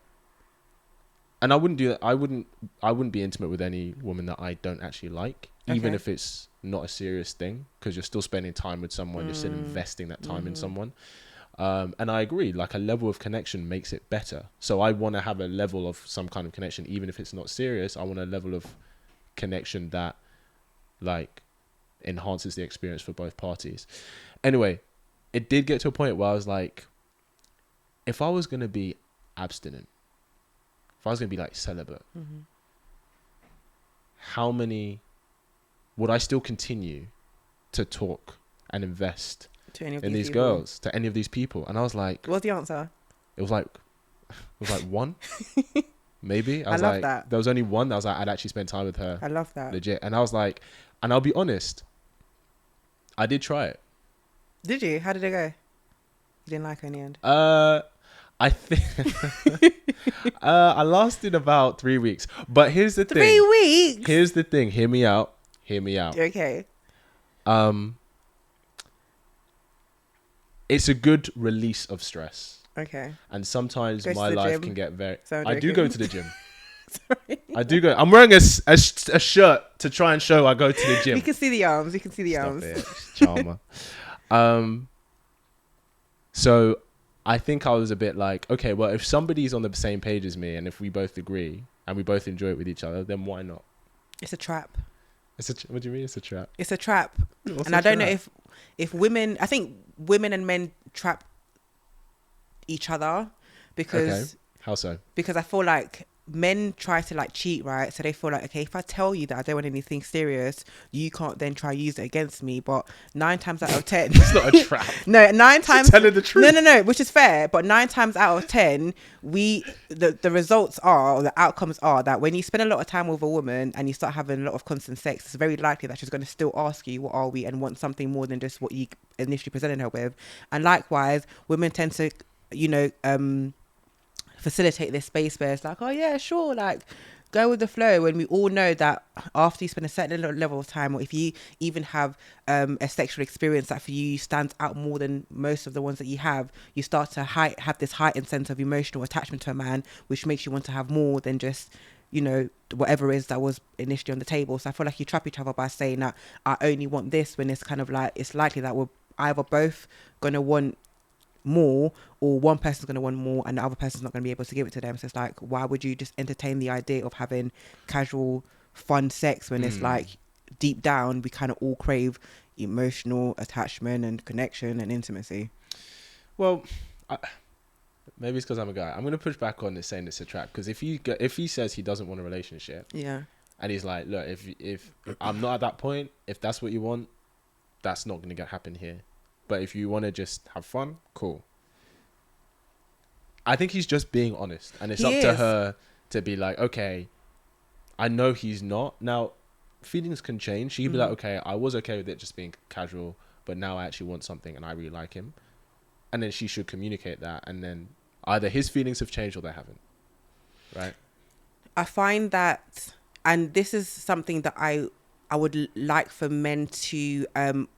and I wouldn't do that. I wouldn't be intimate with any woman that I don't actually like, even if it's not a serious thing, because you're still spending time with someone, you're still investing that time in someone. And I agree, like a level of connection makes it better. So I want to have a level of some kind of connection, even if it's not serious. I want a level of connection that like enhances the experience for both parties. Anyway, it did get to a point where I was like, if I was going to be abstinent, if I was going to be like celibate, how many would I still continue to talk and invest in these girls, to any of these people? And I was like, what's the answer? It was like one, maybe. I love that. There was only one that I was like, I'd actually spend time with her. I love that. Legit. And I was like, and I'll be honest, I did try it. Did you? How did it go? You didn't like her in the end? I think I lasted about 3 weeks. But here's the thing. 3 weeks? Here's the thing. Hear me out. Okay. It's a good release of stress. Okay. And sometimes my life can get very... So I do go to the gym. Sorry. I do go. I'm wearing a shirt to try and show I go to the gym. You can see the arms. Stop it, charmer. So I think I was a bit like, okay, well, if somebody's on the same page as me and if we both agree and we both enjoy it with each other, then why not? It's a trap. What do you mean it's a trap? It's a trap. And I don't know if women, I think women and men trap each other because... Okay. How so? Because I feel like men try to like cheat, right? So they feel like, okay, if I tell you that I don't want anything serious, you can't then try use it against me. But 9 times out of 10, it's not a trap. No, 9 times. Telling the truth. No, which is fair. But 9 times out of 10, the results are, or the outcomes are that when you spend a lot of time with a woman and you start having a lot of constant sex, it's very likely that she's going to still ask you, what are we, and want something more than just what you initially presented her with. And likewise, women tend to, facilitate this space where it's like, oh yeah, sure, like go with the flow, when we all know that after you spend a certain level of time, or if you even have a sexual experience that for you stands out more than most of the ones that you have, you start to have this heightened sense of emotional attachment to a man, which makes you want to have more than just whatever it is that was initially on the table. So I feel like you trap each other by saying that I only want this, when it's kind of like, it's likely that we're either both going to want more, or one person's going to want more and the other person's not going to be able to give it to them. So it's like, why would you just entertain the idea of having casual fun sex when it's like deep down we kind of all crave emotional attachment and connection and intimacy? Well, maybe it's because I'm a guy. I'm going to push back on this saying it's a trap, because if he says he doesn't want a relationship, and he's like, look, if I'm not at that point, if that's what you want, that's not going to happen here. But if you want to just have fun, cool. I think he's just being honest. And it's up to her to be like, okay, I know he's not. Now, feelings can change. She can be like, okay, I was okay with it just being casual, but now I actually want something and I really like him. And then she should communicate that. And then either his feelings have changed or they haven't. Right? I find that, and this is something that I would like for men to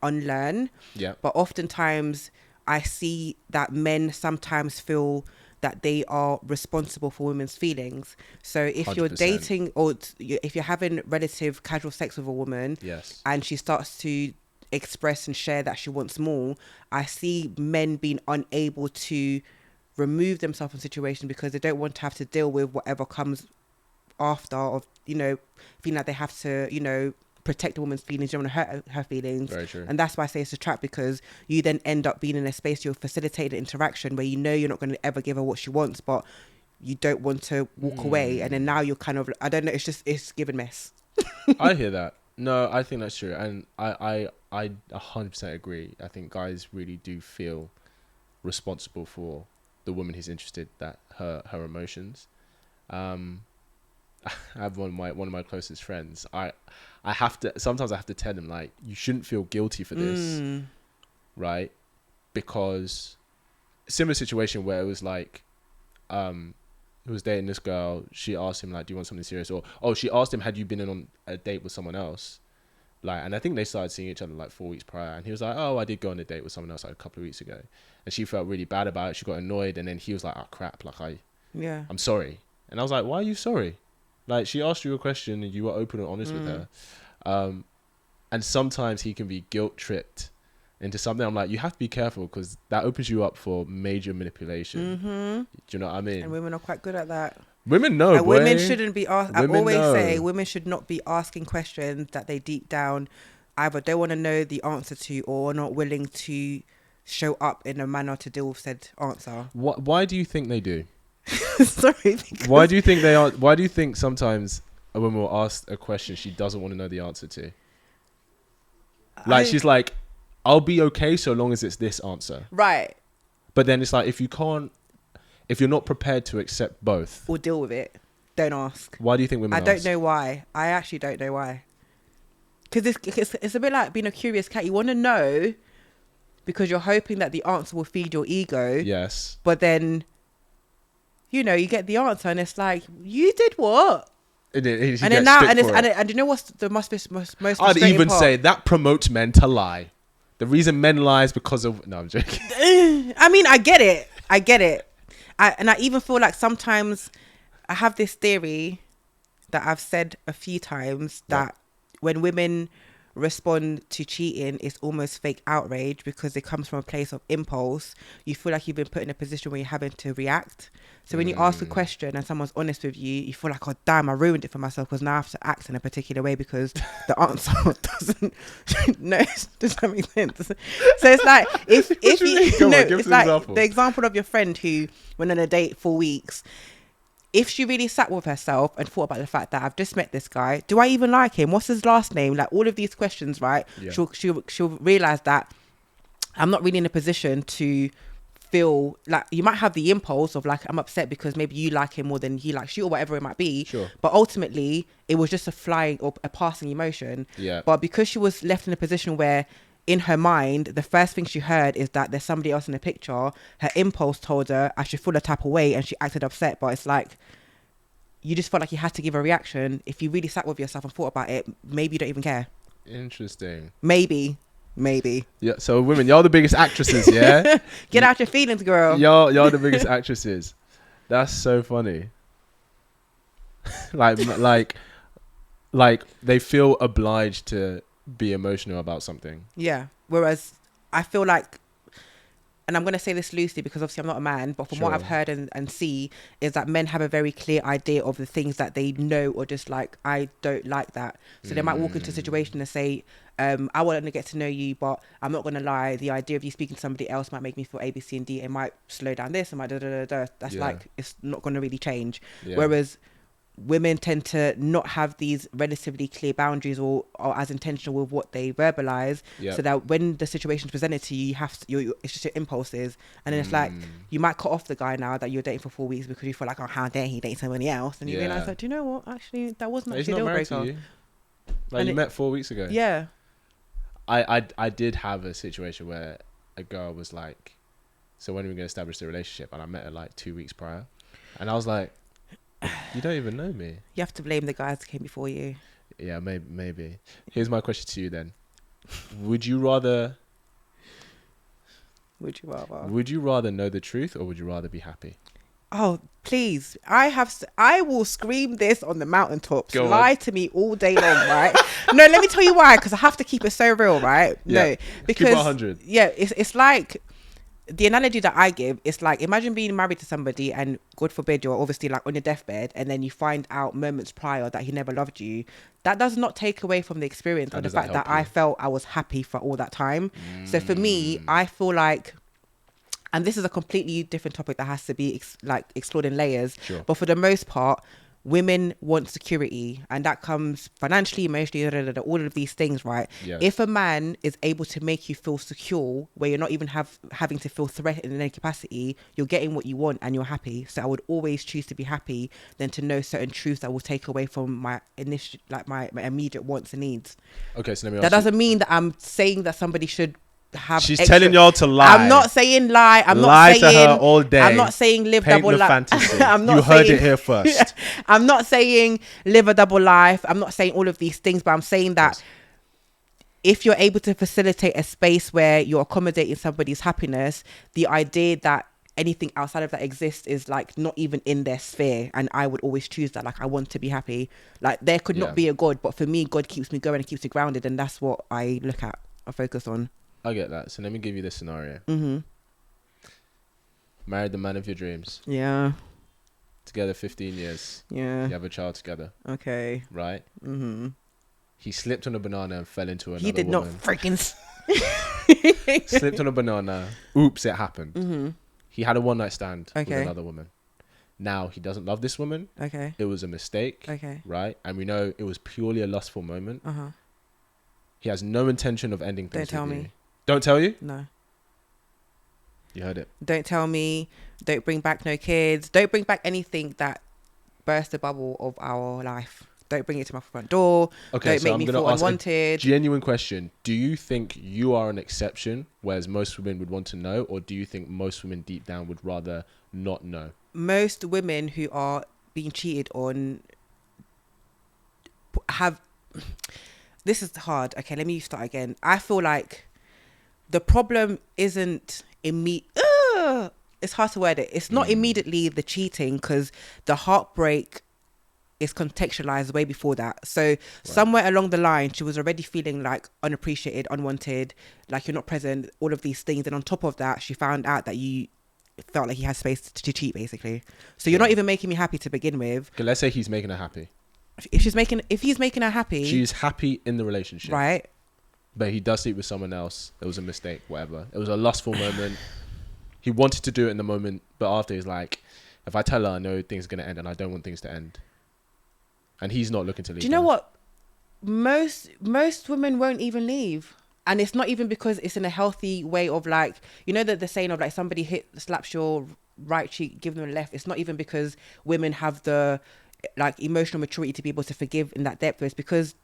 unlearn. Yeah. But oftentimes I see that men sometimes feel that they are responsible for women's feelings. So if 100%. You're dating, or if you're having relative casual sex with a woman, and she starts to express and share that she wants more, I see men being unable to remove themselves from situations because they don't want to have to deal with whatever comes after, of feeling like they have to protect a woman's feelings, you don't want to hurt her feelings. Very true. And that's why I say it's a trap, because you then end up being in a space, you'll facilitate the interaction where you're not going to ever give her what she wants, but you don't want to walk away, and then now you're kind of, I don't know, it's given mess. I hear that. No, I think that's true, and I 100% agree. I think guys really do feel responsible for the woman who's interested, that her emotions. I have one of my closest friends. I have to sometimes I have to tell them, like, you shouldn't feel guilty for this, right? Because similar situation where it was like, he was dating this girl. She asked him, like, do you want something serious? Or she asked him, had you been on a date with someone else? Like, and I think they started seeing each other like 4 weeks prior. And he was like, oh, I did go on a date with someone else like a couple of weeks ago. And she felt really bad about it. She got annoyed. And then he was like, oh, crap. Like, I'm sorry. And I was like, why are you sorry? Like, she asked you a question and you were open and honest with her. And sometimes he can be guilt tripped into something. I'm like, you have to be careful, because that opens you up for major manipulation. Do you know what I mean? And women are quite good at that. Women know, and boy. Women shouldn't be asked. I always say women should not be asking questions that they deep down either don't want to know the answer to, or are not willing to show up in a manner to deal with said answer. Why do you think they do? Sorry. Why do you think they are? Why do you think sometimes a woman will ask a question she doesn't want to know the answer to? Like, she's like, I'll be okay so long as it's this answer. Right. But then it's like, if you're not prepared to accept both or deal with it, don't ask. Why do you think women don't know why. I actually don't know why. Because it's a bit like being a curious cat. You want to know because you're hoping that the answer will feed your ego. Yes. But then, you get the answer and it's like, you did what? And then and you know what's the most I'd even part? Say that promotes men to lie. The reason men lie is because of... No, I'm joking. I mean, I get it. I even feel like sometimes I have this theory that I've said a few times, that when women respond to cheating, it's almost fake outrage because it comes from a place of impulse. You feel like you've been put in a position where you're having to react. So when you ask a question and someone's honest with you, you feel like, oh damn, I ruined it for myself because now I have to act in a particular way because the answer doesn't. No, does that make sense? So it's like if you know, it's like the example of your friend who went on a date 4 weeks. If she really sat with herself and thought about the fact that I've just met this guy, do I even like him? What's his last name? Like all of these questions, right? Yeah. She'll realize that I'm not really in a position to feel like, you might have the impulse of like, I'm upset because maybe you like him more than he likes you or whatever it might be. Sure. But ultimately it was just a flying or a passing emotion. Yeah. But because she was left in a position where in her mind, the first thing she heard is that there's somebody else in the picture, her impulse told her I should feel a type of way and she acted upset. But it's like, you just felt like you had to give a reaction. If you really sat with yourself and thought about it, maybe you don't even care. Interesting. Maybe. Yeah. So women, y'all the biggest actresses, yeah? Get out your feelings, girl. Y'all the biggest actresses. That's so funny. like they feel obliged to be emotional about something. Yeah. Whereas I feel like, and I'm going to say this loosely because obviously I'm not a man, but from what I've heard and see is that men have a very clear idea of the things that they know or just like, I don't like that. So they might walk into a situation and say, I want to get to know you, but I'm not going to lie. The idea of you speaking to somebody else might make me feel A, B, C, and D. It might slow down this. It might That's like, it's not going to really change. Yeah. Whereas women tend to not have these relatively clear boundaries or as intentional with what they verbalize. Yep. So that when the situation is presented to you, it's just your impulses. And then it's like, you might cut off the guy now that you're dating for 4 weeks because you feel like, oh, how dare he date somebody else? And you realize that, do you know what? Actually, that wasn't actually a deal breaker. Like, you met 4 weeks ago. Yeah. I did have a situation where a girl was like, so when are we going to establish the relationship? And I met her like 2 weeks prior. And I was like, you don't even know me. You have to blame the guys that came before you. Yeah, maybe. Here's my question to you then. Would you rather know the truth or would you rather be happy? Oh, please. I will scream this on the mountaintops. Lie to me all day long, right? No, let me tell you why, because I have to keep it so real, right? Yeah. No, because keep it 100. Yeah, it's like, the analogy that I give is like, imagine being married to somebody and God forbid you're obviously like on your deathbed and then you find out moments prior that he never loved you. That does not take away from the experience or the fact that I felt I was happy for all that time. So for me, I feel like, and this is a completely different topic that has to be explored in layers. Sure. But for the most part, women want security, and that comes financially, emotionally, all of these things, right? Yes. If a man is able to make you feel secure, where you're not even having to feel threatened in any capacity, you're getting what you want and you're happy. So I would always choose to be happy than to know certain truths that will take away from my initial, like my immediate wants and needs. Okay, so let me ask That doesn't mean that I'm saying that somebody should have She's extra. telling y'all to lie. I'm not saying lie. I'm lie not saying to her all day. I'm not saying live Paint double the life. fantasy. I'm not you heard saying, it here first. I'm not saying live a double life. I'm not saying all of these things, but I'm saying that if you're able to facilitate a space where you're accommodating somebody's happiness, the idea that anything outside of that exists is like not even in their sphere. And I would always choose that. Like, I want to be happy. Like, there could not be a God, but for me, God keeps me going and keeps me grounded, and that's what I look at or focus on. I get that. So let me give you this scenario. Married the man of your dreams. Yeah. Together 15 years. Yeah. You have a child together. Okay. Right? He slipped on a banana and fell into another He did woman. not freaking... Slipped on a banana. Oops, it happened. He had a one-night stand with another woman. Now, he doesn't love this woman. Okay. It was a mistake. Okay. Right? And we know it was purely a lustful moment. He has no intention of ending things. Don't tell me. Don't tell you? No. You heard it. Don't tell me. Don't bring back no kids. Don't bring back anything that burst the bubble of our life. Don't bring it to my front door. Okay, don't so make I'm me gonna feel ask unwanted. a genuine question. Do you think you are an exception, whereas most women would want to know, or do you think most women deep down would rather not know? Most women who are being cheated on have... This is hard. Okay, let me start again. I feel like the problem isn't it's hard to word it. It's not immediately the cheating, because the heartbreak is contextualized way before that. So somewhere along the line, she was already feeling like unappreciated, unwanted, like you're not present, all of these things. And on top of that, she found out that you felt like he had space to cheat, basically. So you're not even making me happy to begin with. Okay, let's say he's making her happy. If he's making her happy, she's happy in the relationship, right? But he does sleep with someone else. It was a mistake, whatever. It was a lustful moment. He wanted to do it in the moment, but after he's like, if I tell her, I know things are going to end and I don't want things to end. And he's not looking to leave. Do you know what? Most women won't even leave. And it's not even because it's in a healthy way of like, you know, the saying of like somebody slaps your right cheek, give them a left. It's not even because women have the like emotional maturity to be able to forgive in that depth. It's because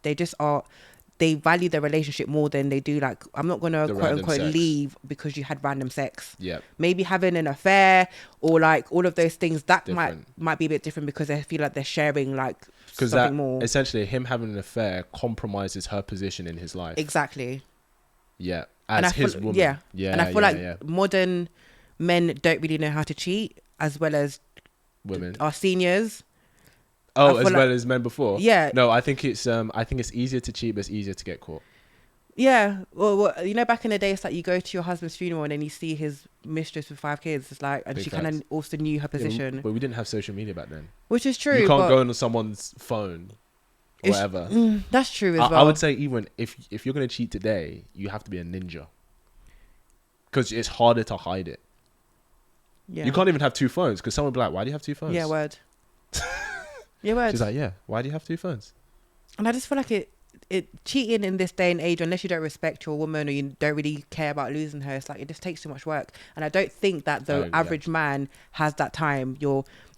they value their relationship more than they do like, I'm not going to quote unquote leave because you had random sex. Yeah. Maybe having an affair or like all of those things that might be a bit different because they feel like they're sharing like something more. Essentially him having an affair compromises her position in his life. Exactly. Yeah. As his woman. Yeah. And I feel like modern men don't really know how to cheat as well as women. Our seniors. Oh, as well as men before? Yeah. No, I think it's easier to cheat, but it's easier to get caught. Yeah. Well, you know, back in the day, it's like you go to your husband's funeral and then you see his mistress with 5 kids. It's like, and she kind of also knew her position. But we didn't have social media back then. Which is true. You can't go on someone's phone or whatever. That's true as well. I would say even if you're going to cheat today, you have to be a ninja. Because it's harder to hide it. Yeah. You can't even have 2 phones because someone will be like, why do you have 2 phones? Yeah, word. Yeah, word. She's like, yeah, why do you have 2 phones? And I just feel like it cheating in this day and age, unless you don't respect your woman or you don't really care about losing her, it's like it just takes too much work. And I don't think that the average man has that time.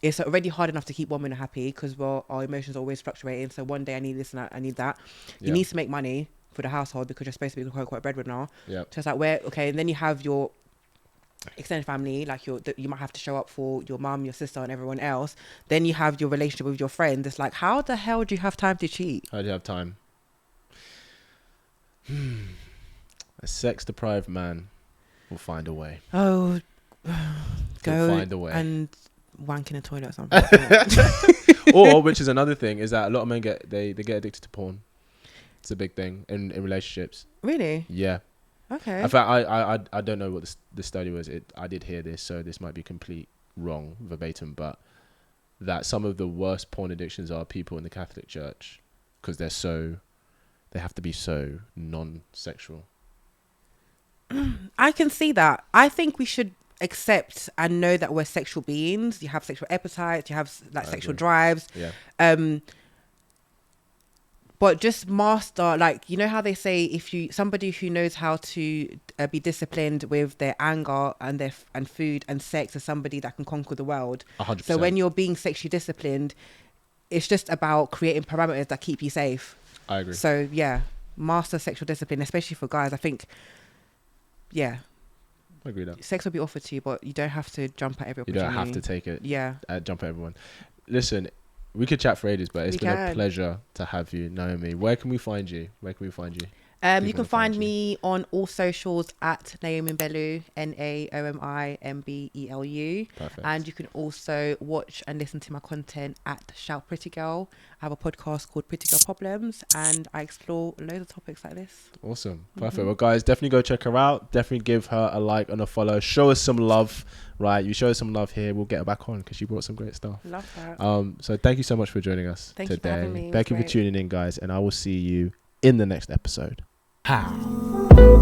It's already hard enough to keep one woman happy because our emotions are always fluctuating. So one day I need this and I need that. You need to make money for the household because you're supposed to be quite breadwinner. Yeah. So it's like and then you have your extended family, like you might have to show up for your mum, your sister and everyone else. Then you have your relationship with your friends. It's like, how the hell do you have time to cheat? How do you have time? A sex deprived man will find a way. Go find a way and wank in a toilet or something. Or, which is another thing, is that a lot of men get addicted to porn. It's a big thing in relationships. Really? Yeah. Okay. In fact, I don't know what the study was. I did hear this, so this might be complete wrong verbatim, but that some of the worst porn addictions are people in the Catholic Church because they have to be so non-sexual. I can see that. I think we should accept and know that we're sexual beings. You have sexual appetites, you have like sexual drives. Yeah. But just master, like, you know how they say, if you, somebody who knows how to be disciplined with their anger and their and food and sex is somebody that can conquer the world. 100%. So when you're being sexually disciplined, it's just about creating parameters that keep you safe. I agree. So yeah, master sexual discipline, especially for guys. I think, yeah, I agree with that. sex will be offered to you, but you don't have to jump at every opportunity. You don't have to take it. Yeah. Jump at everyone. Listen, we could chat for ages, but it's been a pleasure to have you, Naomi. Where can we find you? You can find me on all socials at Naomi Mbelu, NaomiMbelu. Perfect. And you can also watch and listen to my content at Shout Pretty Girl. I have a podcast called Pretty Girl Problems, and I explore loads of topics like this. Awesome. Perfect. Well, guys, definitely go check her out. Definitely give her a like and a follow. Show us some love, right? You show us some love here, we'll get her back on because she brought some great stuff. Love that. So thank you so much for joining us today. You for having me. Thank you for tuning in, guys, and I will see you in the next episode. How?